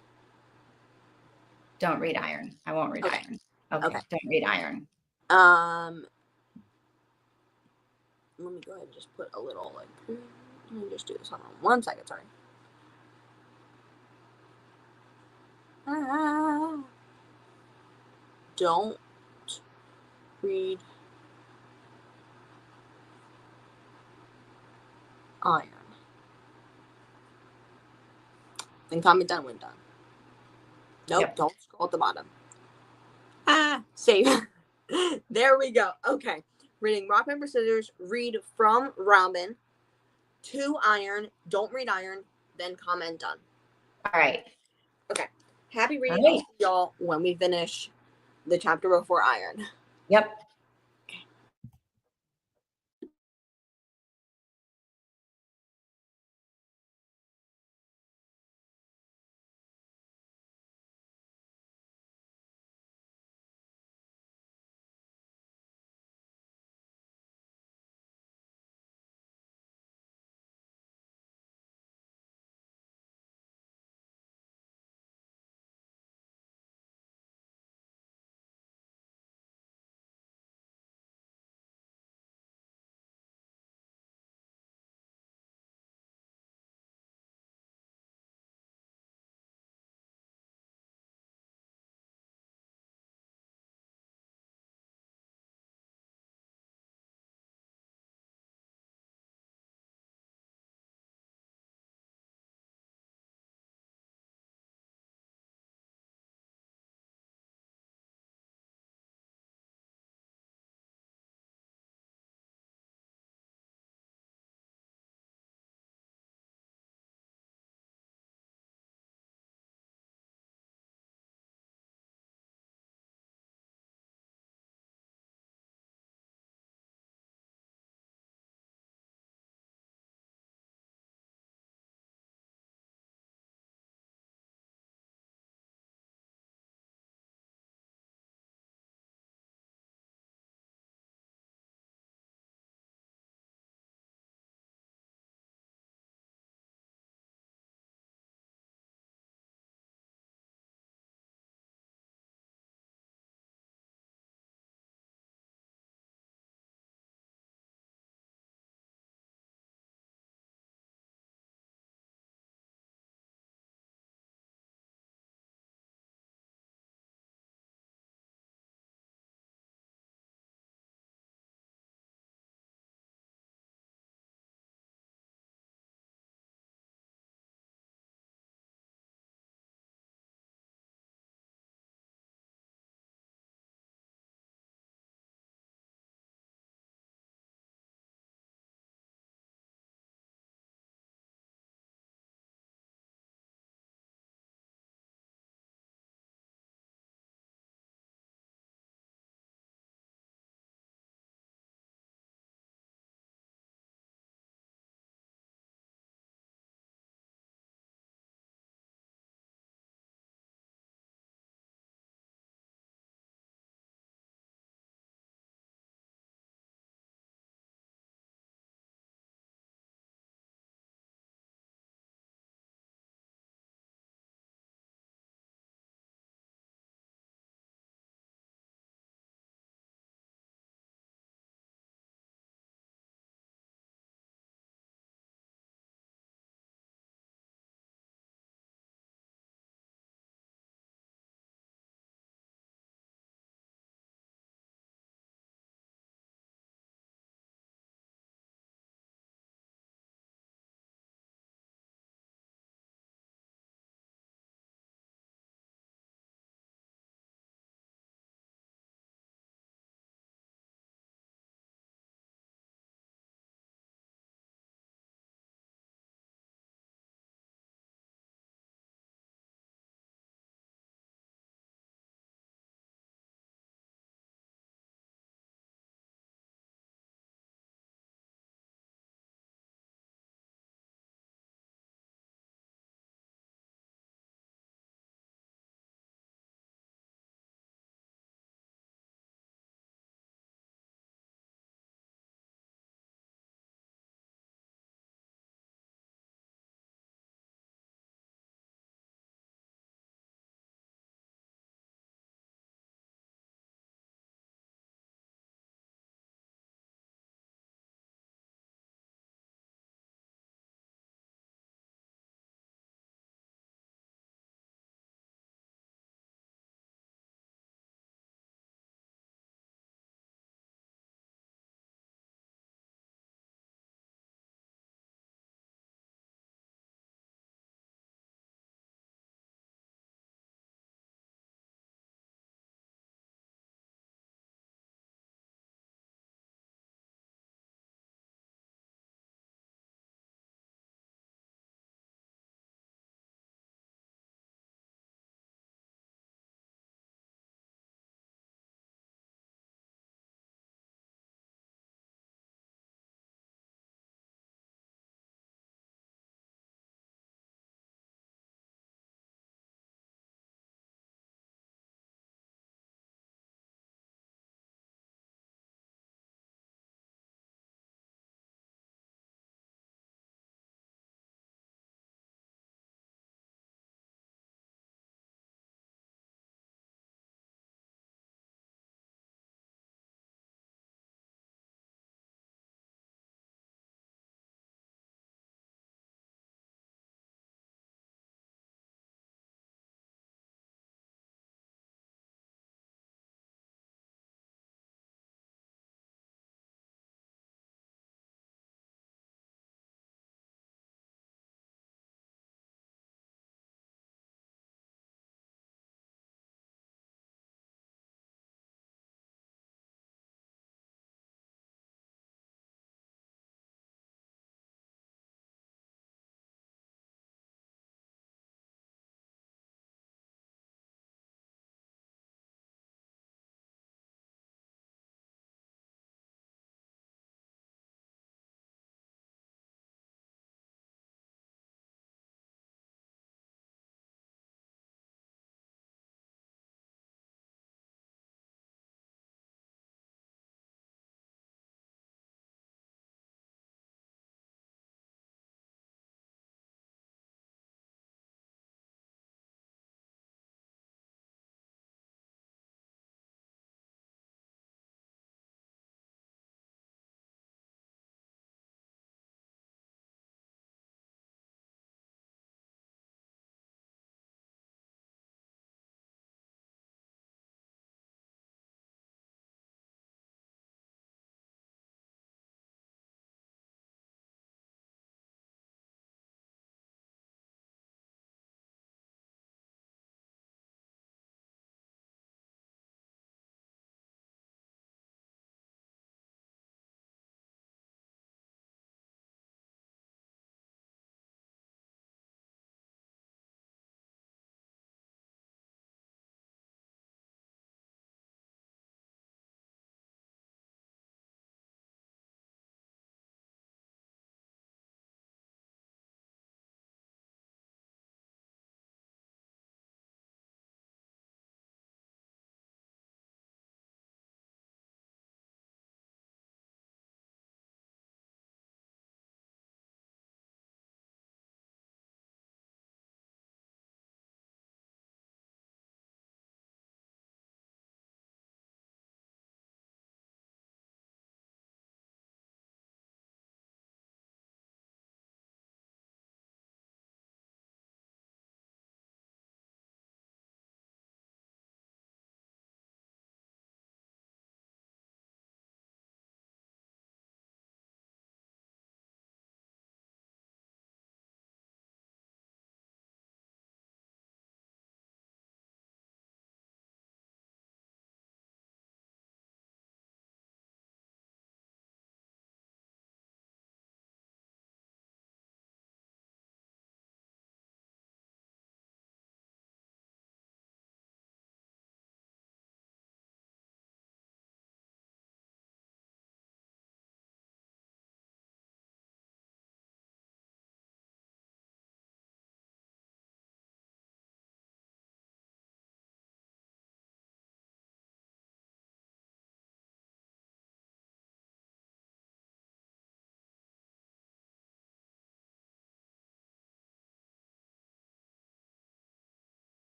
Don't read iron. I won't read iron. Okay. Don't read iron. Let me go ahead and just put a little let me just do this. Hold on 1 second, sorry. Don't read iron. Then comment down when done. Nope, yep. Don't scroll at the bottom. Save. There we go. Okay. Reading rock, paper, scissors. Read from Robin. 2 iron. Don't read iron. Then comment done. All right. Okay. Happy reading, y'all, when we finish the chapter before iron. Yep. Okay.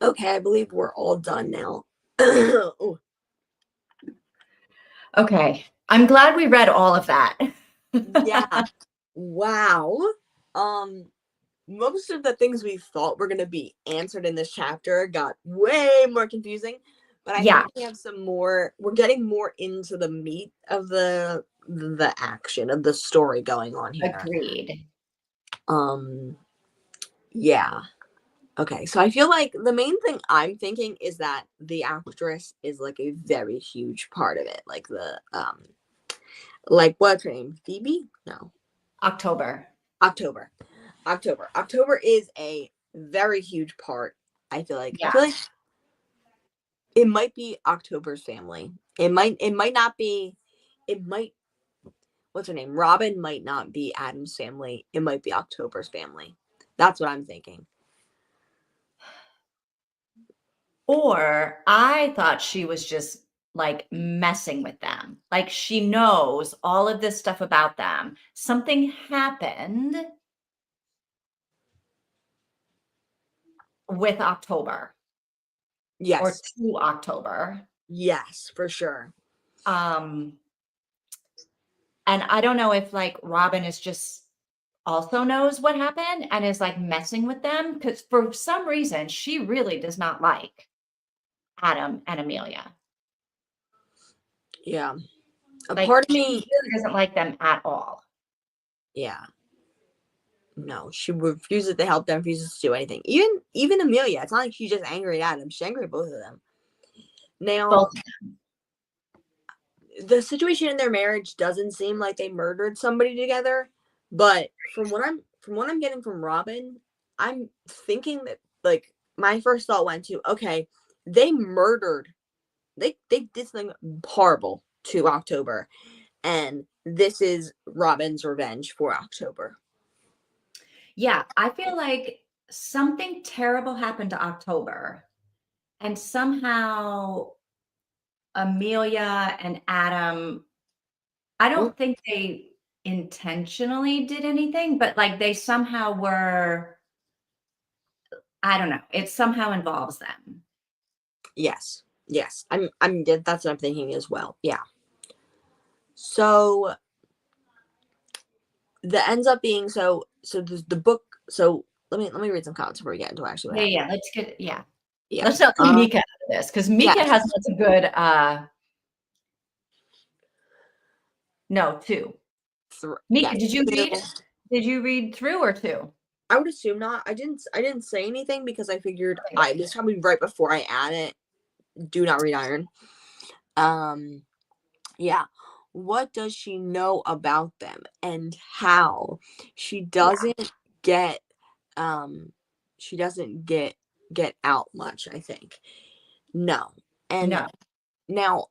Okay, I believe we're all done now. Ooh, Okay. I'm glad we read all of that. yeah. Wow. Um, most of the things we thought were gonna be answered in this chapter got way more confusing, but I Yeah, think we have some more. We're getting more into the meat of the action of the story going on here. agreed. Um, yeah. Okay, so I feel like the main thing I'm thinking is that the actress is like a very huge part of it. Like what's her name? Phoebe? No. October. October. October is a very huge part. I feel like. I Yeah. feel like it might be October's family. It might not be it might what's her name? Robin might not be Adam's family. It might be October's family. That's what I'm thinking. Or I thought she was just like messing with them. Like she knows all of this stuff about them. Something happened with October or Yes. to October. Yes, for sure. Um, and I don't know if like Robin is just also knows what happened and is like messing with them because for some reason she really does not like Adam and Amelia. Yeah. A Like part of she me, really doesn't like them at all. yeah. No, she refuses to help them, refuses to do anything. Even Amelia, it's not like she's just angry at Adam. She's angry at both of them. Now, Both. the situation in their marriage doesn't seem like they murdered somebody together, but from what I'm getting from Robin, I'm thinking that like my first thought went to, okay, they murdered they did something horrible to October, and this is Robin's revenge for October. Yeah, I feel like something terrible happened to October, and somehow Amelia and Adam, I Or don't think they intentionally did anything, but like they somehow were, I don't know, it somehow involves them. yes. Yes. That's what I'm thinking as well. Yeah. So the ends up being so the book so let me read some comments before we get into actually what Yeah, happened. yeah, let's get yeah. Yeah. Let's not leave Mika out of this because Mika Yes. has lots of good no, 2. Mika, Yes. did you read through or 2? I would assume not. I didn't say anything because I figured Okay, I this probably right before I add it. Do not read iron. Um yeah. What does she know about them and how? She yeah, doesn't get um she doesn't get out much, I think. No. And no. now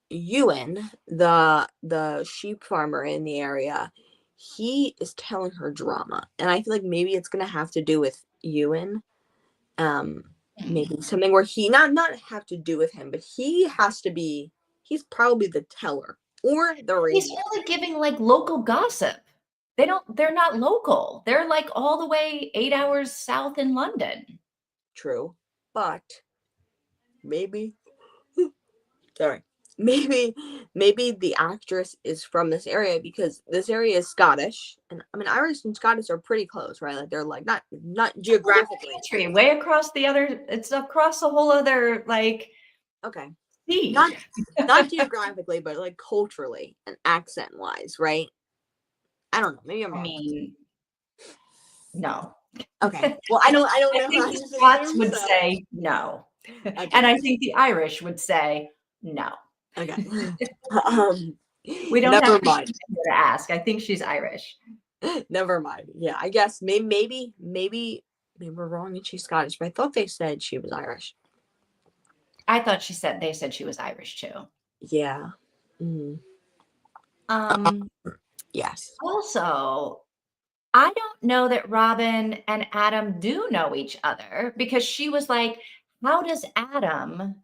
Ewan, the sheep farmer in the area, he is telling her drama. And I feel like maybe it's gonna have to do with Ewan. Um Mm. Maybe something where he not have to do with him, but he's probably the teller or the He's radio. only giving, like, local gossip. They're not local. They're, like, all the way 8 hours south in London. True. But maybe sorry. Maybe the actress is from this area because this area is Scottish. And I mean Irish and Scottish are pretty close, right? Like they're like not Other geographically. country, way across the other it's across a whole other, like, Okay. sea. Not geographically, but like culturally and accent wise, right? I don't know. Maybe I'm I wrong. mean, no. Okay. Well, I don't I know. think I the just Scots assume would so. say no, Okay. and I think the Irish would say no. Okay. um We don't have never to mind. ask. I think she's Irish. Never mind. Yeah, I guess maybe we're wrong and she's Scottish, but I thought they said she was Irish. I thought they said she was Irish too. Yeah. Mm. Um, Yes. Also, I don't know that Robin and Adam do know each other because she was like, how does Adam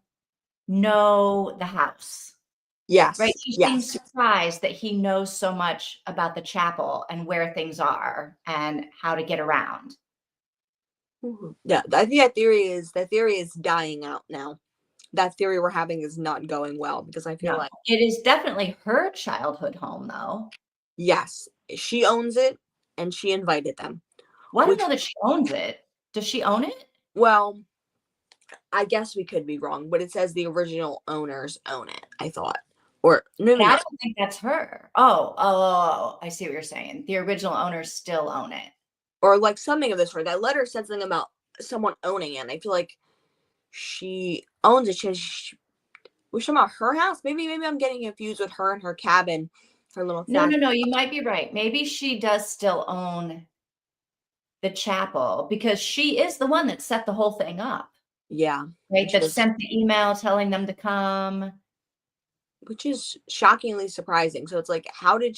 know the house? Right? Yes. She seems Yes. surprised that he knows so much about the chapel and where things are and how to get around. Yeah, I think that theory is dying out now. That theory we're having is not going well because I feel No, like it is definitely her childhood home, though. yes, she owns it and she invited them. Well, I don't Which know that she owns it. Does she own it? well, I guess we could be wrong, but it says the original owners own it, I thought. Or maybe And I not. don't think that's her. Oh, I see what you're saying. The original owners still own it. Or like something of this sort. That letter said something about someone owning it. And I feel like she owns it. We're talking about her house. Maybe I'm getting confused with her and her cabin, her little No, thatch. no, no, you might be right. Maybe she does still own the chapel because she is the one that set the whole thing up, Yeah, right? That sent the email telling them to come. which is shockingly surprising. So it's like, how did is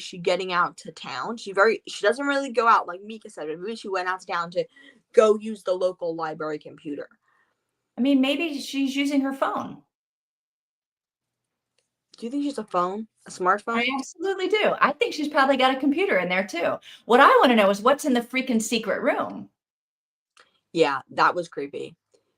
she getting out to town? She doesn't really go out like Mika said, but maybe she went out to town to go use the local library computer. I mean, maybe she's using her phone. Do you think she's a phone? A I smartphone? absolutely do. I think she's probably got a computer in there too. What I want to know is what's in the freaking secret room. Yeah, that was creepy.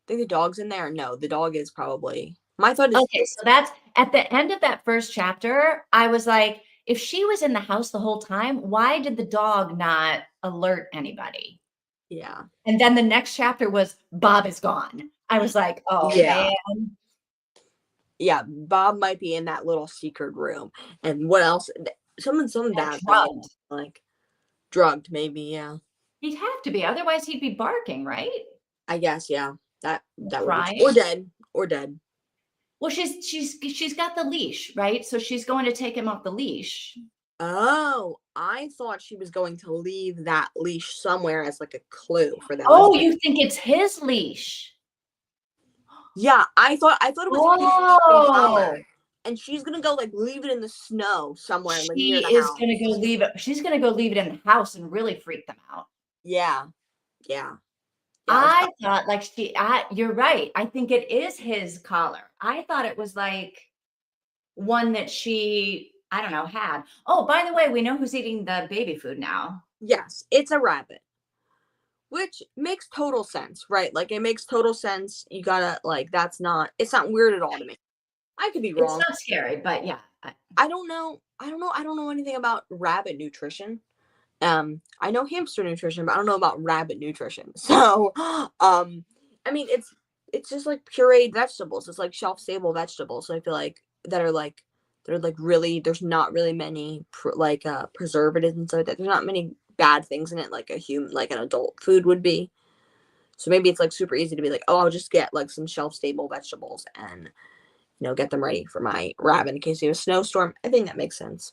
Think the dog's in there? No, the dog is probably. My thought is Okay, so that's at the end of that first chapter. I was like, if she was in the house the whole time, why did the dog not alert anybody? yeah. And then the next chapter was Bob is gone. I was like, oh Yeah. man. Yeah, Bob might be in that little secret room. And what else? Some bad thing. Drugged. Like drugged, maybe, yeah. He'd have to be, otherwise he'd be barking, right? I guess, yeah. That would be Crying. or dead. Or dead. Well, she's got the leash, right? So she's going to take him off the leash. Oh, I thought she was going to leave that leash somewhere as like a clue for them. Oh, you think it's his leash? Yeah, I thought it was Oh, and she's gonna go like leave it in the snow somewhere like she near the is house. gonna go leave it. She's gonna go leave it in the house and really freak them out. Yeah. Yeah. I thought like you're right. I think it is his collar. I thought it was like one that she, I don't know, had. Oh, by the way, we know who's eating the baby food now. Yes, it's a rabbit. Which makes total sense, right? Like it makes total sense. You gotta like it's not weird at all to me. I could be It's wrong. not scary, but yeah. I don't know anything about rabbit nutrition. I know hamster nutrition, but I don't know about rabbit nutrition. So I mean it's just like pureed vegetables. It's like shelf stable vegetables. So I feel like they're like really there's not really many preservatives and stuff like that. There's not many bad things in it like an adult food would be. So maybe it's like super easy to be like, oh, I'll just get like some shelf stable vegetables and get them ready for my rabbit in case you have a snowstorm. I think that makes sense.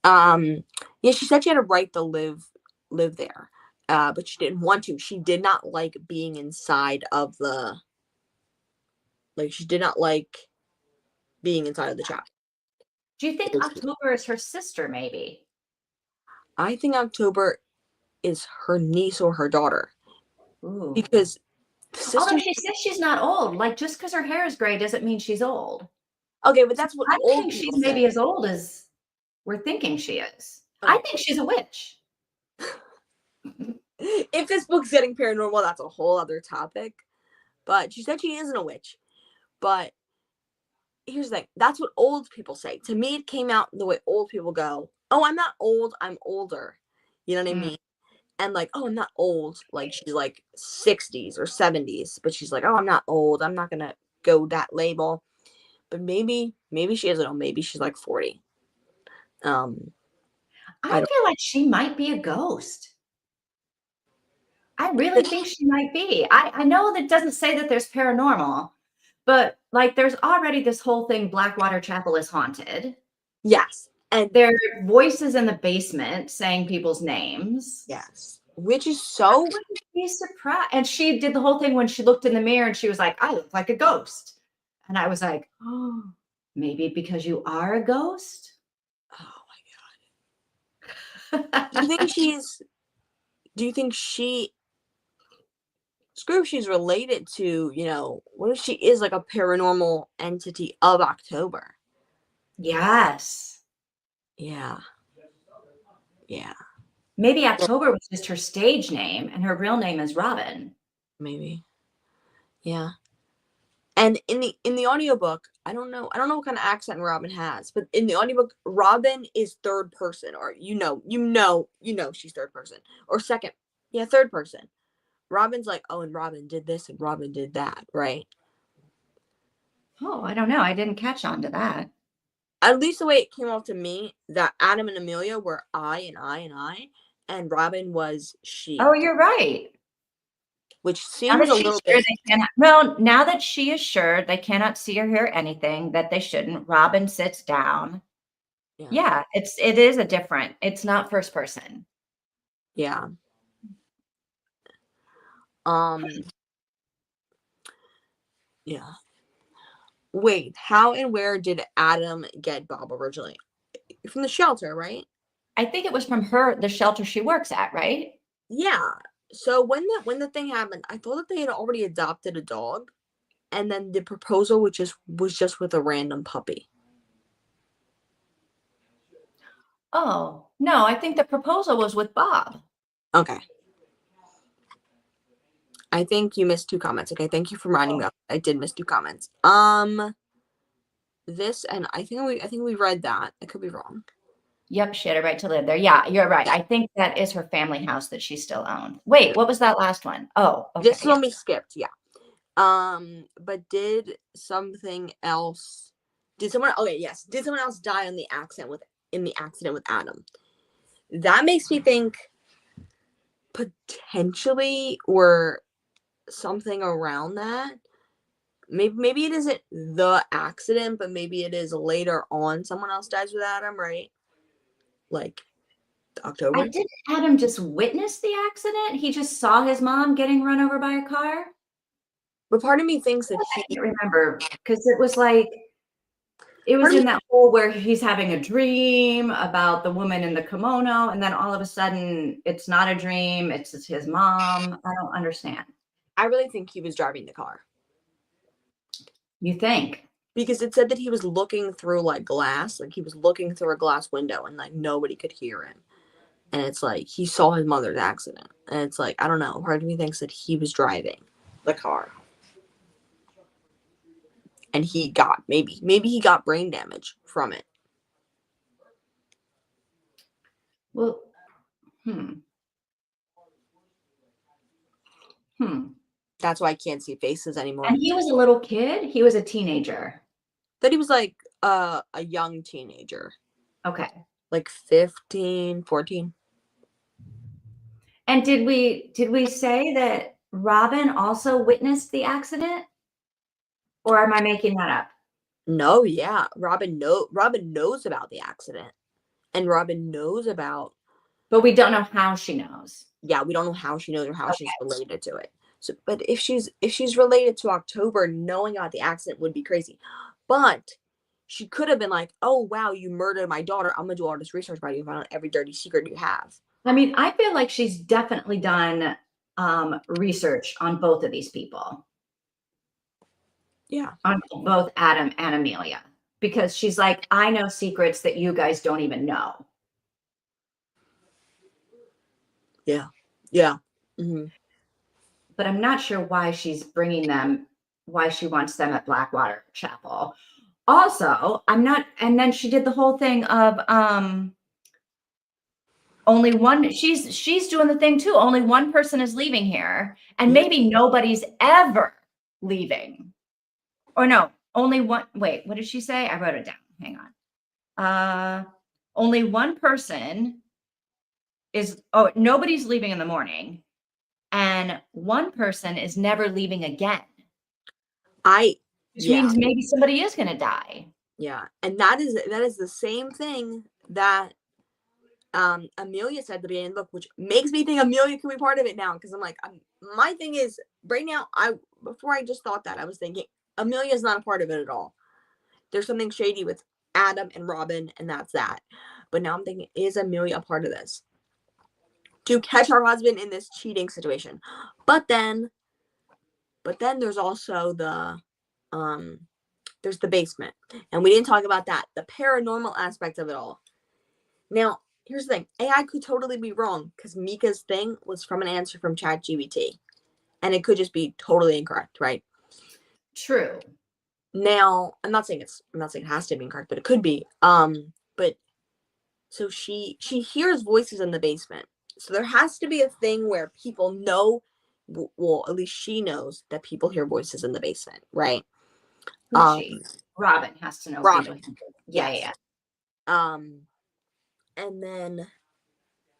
Yeah, she said she had a right to live there. But she didn't want to. She did not like being inside of she did not like being inside of the chapel. Do you think October is her sister, maybe? I think October is her niece or her daughter. Ooh. Because although she says she's not old, like just because her hair is gray doesn't mean she's old. Okay, but that's what I old think she's people maybe say. as old as we're thinking she is. Oh. I think she's a witch. If this book's getting paranormal, that's a whole other topic. But she said she isn't a witch. But here's the thing. That's what old people say. To me, it came out the way old people go. Oh, I'm not old. I'm older. You know what I mean? And like, oh, I'm not old. Like she's like 60s or 70s. But she's like, oh, I'm not old. I'm not going to go that label. But maybe she isn't old. Maybe she's like 40. I feel like she might be a ghost. I really think she might be. I know that doesn't say that there's paranormal, but like there's already this whole thing, Blackwater Chapel is haunted. Yes. And there are voices in the basement saying people's names. Yes. Which is so. I wouldn't be surprised. And she did the whole thing when she looked in the mirror and she was like, I look like a ghost. And I was like, oh, maybe because you are a ghost? Oh my God. Do you think screw if she's related to, what if she is like a paranormal entity of October? Yes. Yeah. Yeah. Maybe October was just her stage name and her real name is Robin. Maybe. Yeah. And in the audiobook, I don't know what kind of accent Robin has, but in the audiobook, Robin is third person, or she's third person. Or second. Yeah, third person. Robin's like, oh, and Robin did this and Robin did that, right? Oh, I don't know. I didn't catch on to that. At least the way it came off to me, that Adam and Amelia were I, and Robin was she. Oh, you're right. Which Now seems that a she's little sure bit. they cannot, well, now that she is sure they cannot see or hear anything that they shouldn't, Robin sits down. Yeah, it is it's not first person. Yeah. Yeah. Wait, how and where did Adam get Bob originally? From the shelter, right? I think it was from the shelter she works at, right? Yeah. So when the thing happened, I thought that they had already adopted a dog, and then the proposal was just with a random puppy. Oh, no, I think the proposal was with Bob. Okay. I think you missed 2 comments. Okay, thank you for reminding me. I did miss 2 comments. This, and I think we read that. I could be wrong. Yep, she had a right to live there. Yeah, you're right. I think that is her family house that she still owned. Wait, what was that last one? Oh, okay. This one we skipped, yeah. But did someone else die in the accident with Adam? That makes me think potentially, or something around that. Maybe it isn't the accident, but maybe it is later on someone else dies with Adam, right? Like October. Didn't Adam just witness the accident? He just saw his mom getting run over by a car? But part of me thinks that I can't remember, because it was in that whole where he's having a dream about the woman in the kimono, and then all of a sudden it's not a dream, it's his mom. I don't understand. I really think he was driving the car. You think? Because it said that he was looking through glass, he was looking through a glass window and nobody could hear him. And it's he saw his mother's accident. And it's I don't know, part of me thinks that he was driving the car. And he got, maybe he got brain damage from it. Well, That's why I can't see faces anymore. And he was a little kid? He was a teenager. That he was a young teenager. Okay. 15, 14. And did we say that Robin also witnessed the accident? Or am I making that up? No, yeah. Robin knows about the accident. And Robin knows about. But we don't know how she knows. Yeah, we don't know how she knows or how she's related to it. So, but if she's related to October, knowing about the accident would be crazy. But she could have been oh wow, you murdered my daughter. I'm gonna do all this research about you and find out every dirty secret you have. I mean, I feel like she's definitely done research on both of these people. Yeah. On both Adam and Amelia. Because she's I know secrets that you guys don't even know. Yeah. Yeah. Mm-hmm. But I'm not sure why she's bringing them, why she wants them at Blackwater Chapel. Also, I'm not, and then she did the whole thing of only one, she's doing the thing too. Only one person is leaving here, and maybe nobody's ever leaving. Or no, only one, wait, what did she say? I wrote it down. Hang on. Only one person nobody's leaving in the morning. And one person is never leaving again. Which means maybe somebody is going to die. Yeah. And that is the same thing that Amelia said at the beginning of the book, which makes me think Amelia can be part of it now. Because I'm my thing is, right now, before I just thought that, I was thinking Amelia's not a part of it at all. There's something shady with Adam and Robin, and that's that. But now I'm thinking, is Amelia a part of this? To catch her husband in this cheating situation. But then there's also there's the basement. And we didn't talk about that. The paranormal aspect of it all. Now, here's the thing. AI could totally be wrong because Mika's thing was from an answer from ChatGPT. And it could just be totally incorrect, right? True. Now, I'm not saying it has to be incorrect, but it could be. But so she hears voices in the basement. So there has to be a thing where people know, well, at least she knows that people hear voices in the basement, right? Who's she? Robin has to know. Robin. People. Yeah, Yes. yeah. And then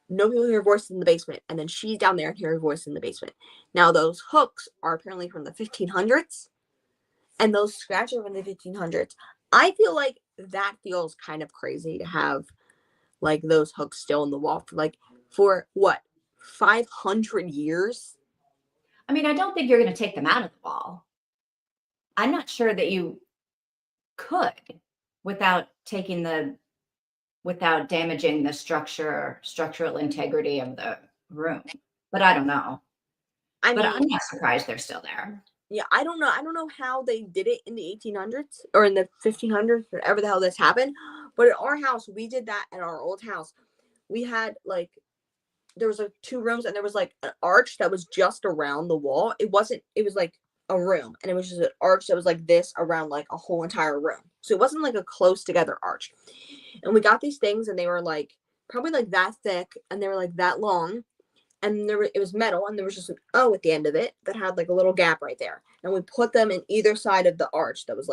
no people hear voices in the basement, and then she's down there and hears a voice in the basement. Now those hooks are apparently from the 1500s, and those scratches are from the 1500s. I feel like that feels kind of crazy to have like those hooks still in the wall for what, 500 years? I mean, I don't think you're going to take them out of the wall. I'm not sure that you could without damaging the structural integrity of the room. But I don't know. I But mean, I'm not surprised they're still there. yeah, I don't know how they did it in the 1800s or in the 1500s, whatever the hell this happened. But at our house, we did that at our old house. We had there was 2 rooms, and there was an arch that was just around the wall. It was a room, and it was just an arch that was like this around a whole entire room. So it wasn't a close together arch. And we got these things, and they were probably that thick, and they were that long. And it was metal, and there was just an O at the end of it that had a little gap right there. And we put them in either side of the arch that was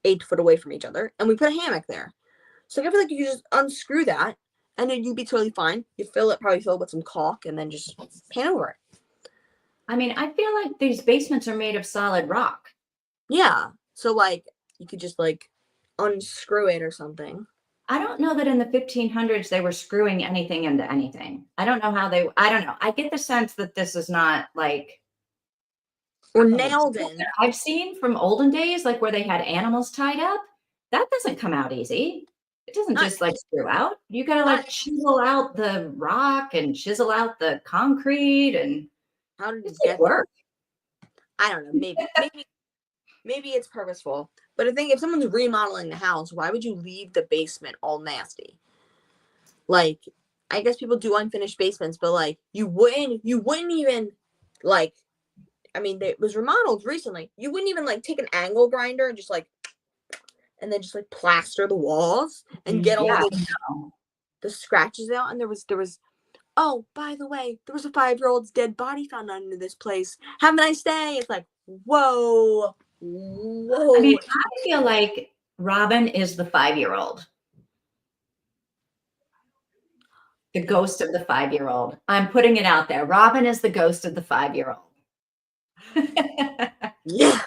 8 foot away from each other, and we put a hammock there. So I feel like you could just unscrew that, and then you'd be totally fine. You probably fill it with some caulk, and then just paint over it. I mean, I feel like these basements are made of solid rock. Yeah. So you could just unscrew it or something. I don't know that in the 1500s they were screwing anything into anything. I don't know. I get the sense that this is not or nailed in. I've seen from olden days, where they had animals tied up. That doesn't come out easy. It doesn't just screw out. You gotta chisel out the rock and chisel out the concrete. And how did it get work? I don't know. Maybe it's purposeful. But I think if someone's remodeling the house, why would you leave the basement all nasty? I guess people do unfinished basements, but you wouldn't even I mean, it was remodeled recently. You wouldn't even take an angle grinder and just and then just plaster the walls and get all the scratches out. And there was oh, by the way, there was a 5-year-old's dead body found under this place. Have a nice day. It's whoa. I mean, I feel like Robin is the 5-year-old. The ghost of the 5-year-old. I'm putting it out there. Robin is the ghost of the 5-year-old. Yeah.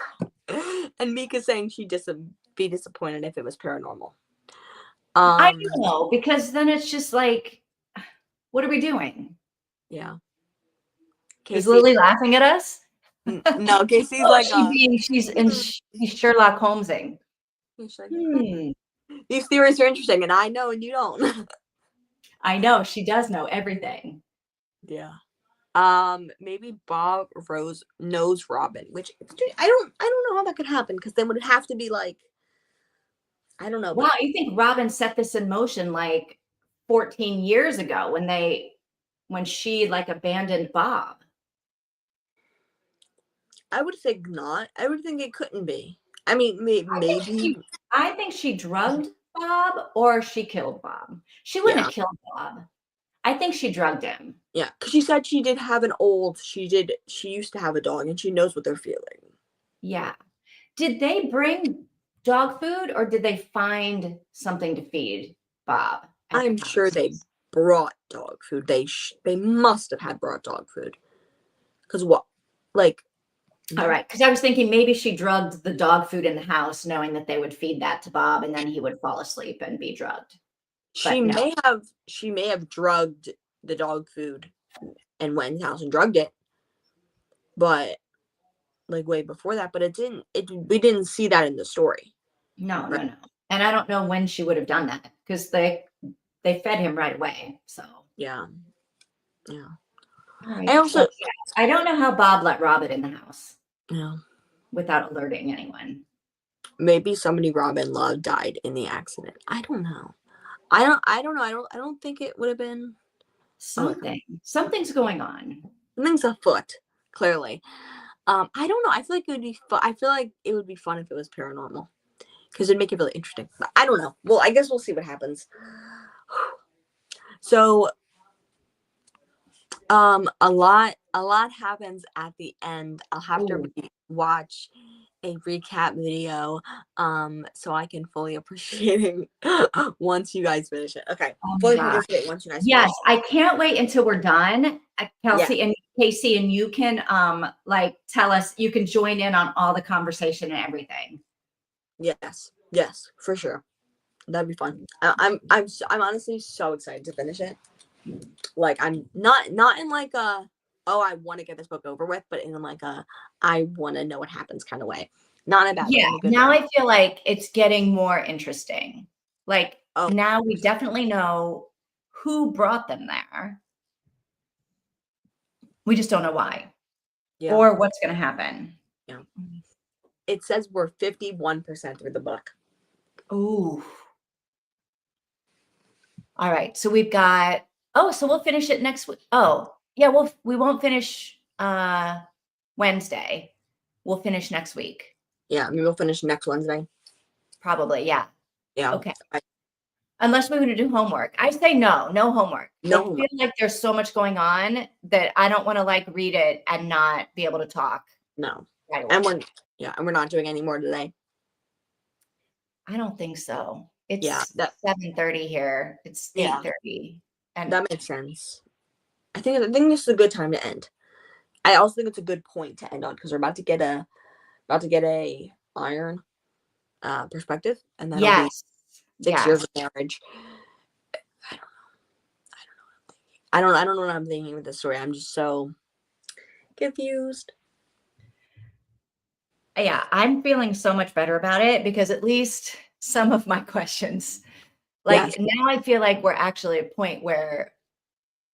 And Mika's saying she'd be disappointed if it was paranormal. I don't know, because then it's just what are we doing? Yeah. Is Lily laughing at us? No, Casey's she's Sherlock Holmesing. These theories are interesting, and I know, and you don't. I know, she does know everything. Yeah. Maybe Bob Rose knows Robin, which I don't know how that could happen, because then would it have to be I don't know. Wow, you think Robin set this in motion 14 years ago when she abandoned Bob? I would think not. I would think it couldn't be. I mean, maybe. I think she drugged Bob or she killed Bob. She wouldn't have killed Bob. I think she drugged him. Yeah, because she said she did have she used to have a dog, and she knows what they're feeling. Yeah. Did they bring dog food, or did they find something to feed Bob? I'm sure they brought dog food. They must have had brought dog food. Because what? All right, because I was thinking maybe she drugged the dog food in the house, knowing that they would feed that to Bob, and then he would fall asleep and be drugged. She may have drugged the dog food and went in the house and drugged it, but way before that. But we didn't see that in the story. No. And I don't know when she would have done that, because they fed him right away. So yeah. Right. I don't know how Bob let Robin in the house. Yeah. Without alerting anyone. Maybe somebody Robin loved died in the accident. I don't know. I don't know. I don't think it would have been Something's going on. something's afoot, clearly. I don't know. I feel like it would be fun. I feel like it would be fun if it was paranormal because it'd make it really interesting. But I don't know. Well, I guess we'll see what happens. So, a lot happens at the end. I'll have to watch a recap video, so I can fully appreciate it once you guys finish it. Okay, fully appreciate it once you guys. Yes, I can't wait until we're done, Kelsey and Casey, and you can like tell us. You can join in on all the conversation and everything. Yes, for sure. That'd be fun. I'm honestly so excited to finish it. Like I'm not in like a I want to get this book over with, but in like a I want to know what happens kind of way. Not in a bad way. Now I feel like it's getting more interesting. Like now we definitely know who brought them there. We just don't know why or what's going to happen. Yeah. It says we're 51% through the book. Ooh. All right. So we've got, so we'll finish it next week. Oh, yeah. We won't finish Wednesday. We'll finish next week. Yeah. Maybe we'll finish next Wednesday. Probably. Yeah. Yeah. Okay. Unless we're going to do homework. I say no homework. No. I feel like there's so much going on that I don't want to like read it and not be able to talk. No. Right away. And we're not doing any more today. I don't think so. It's 7:30 here. It's 8:30. And that makes sense. I think this is a good time to end. I also think it's a good point to end on because we're about to get a iron perspective, and that'll be 6 years of marriage. I don't know what I'm thinking with this story. I'm just so confused. Yeah, I'm feeling so much better about it because at least some of my questions, now I feel like we're actually at a point where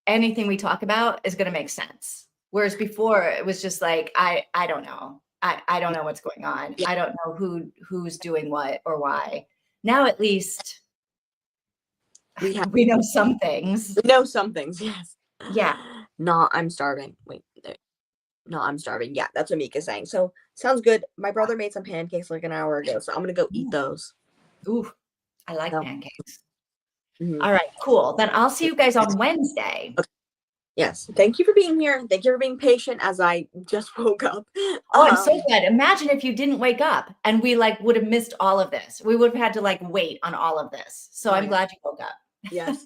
anything we talk about is going to make sense. Whereas before it was just like, I don't know. I don't know what's going on. I don't know who's doing what or why. Now at least we know some things. We know some things, yes. Yeah. No, I'm starving. Wait. No, I'm starving. Yeah, that's what Mika's saying. So sounds good. My brother made some pancakes like an hour ago, so I'm gonna go eat those. Ooh, I like pancakes. Mm-hmm. All right, cool. Then I'll see you guys on Wednesday. Okay. Yes. Thank you for being here. Thank you for being patient as I just woke up. I'm so glad. Imagine if you didn't wake up and we would have missed all of this. We would have had to wait on all of this. So I'm glad you woke up. Yes.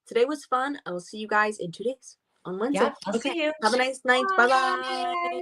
Today was fun. I will see you guys in 2 days on Wednesday. Yeah, I'll see you. Have a nice night. Bye-bye.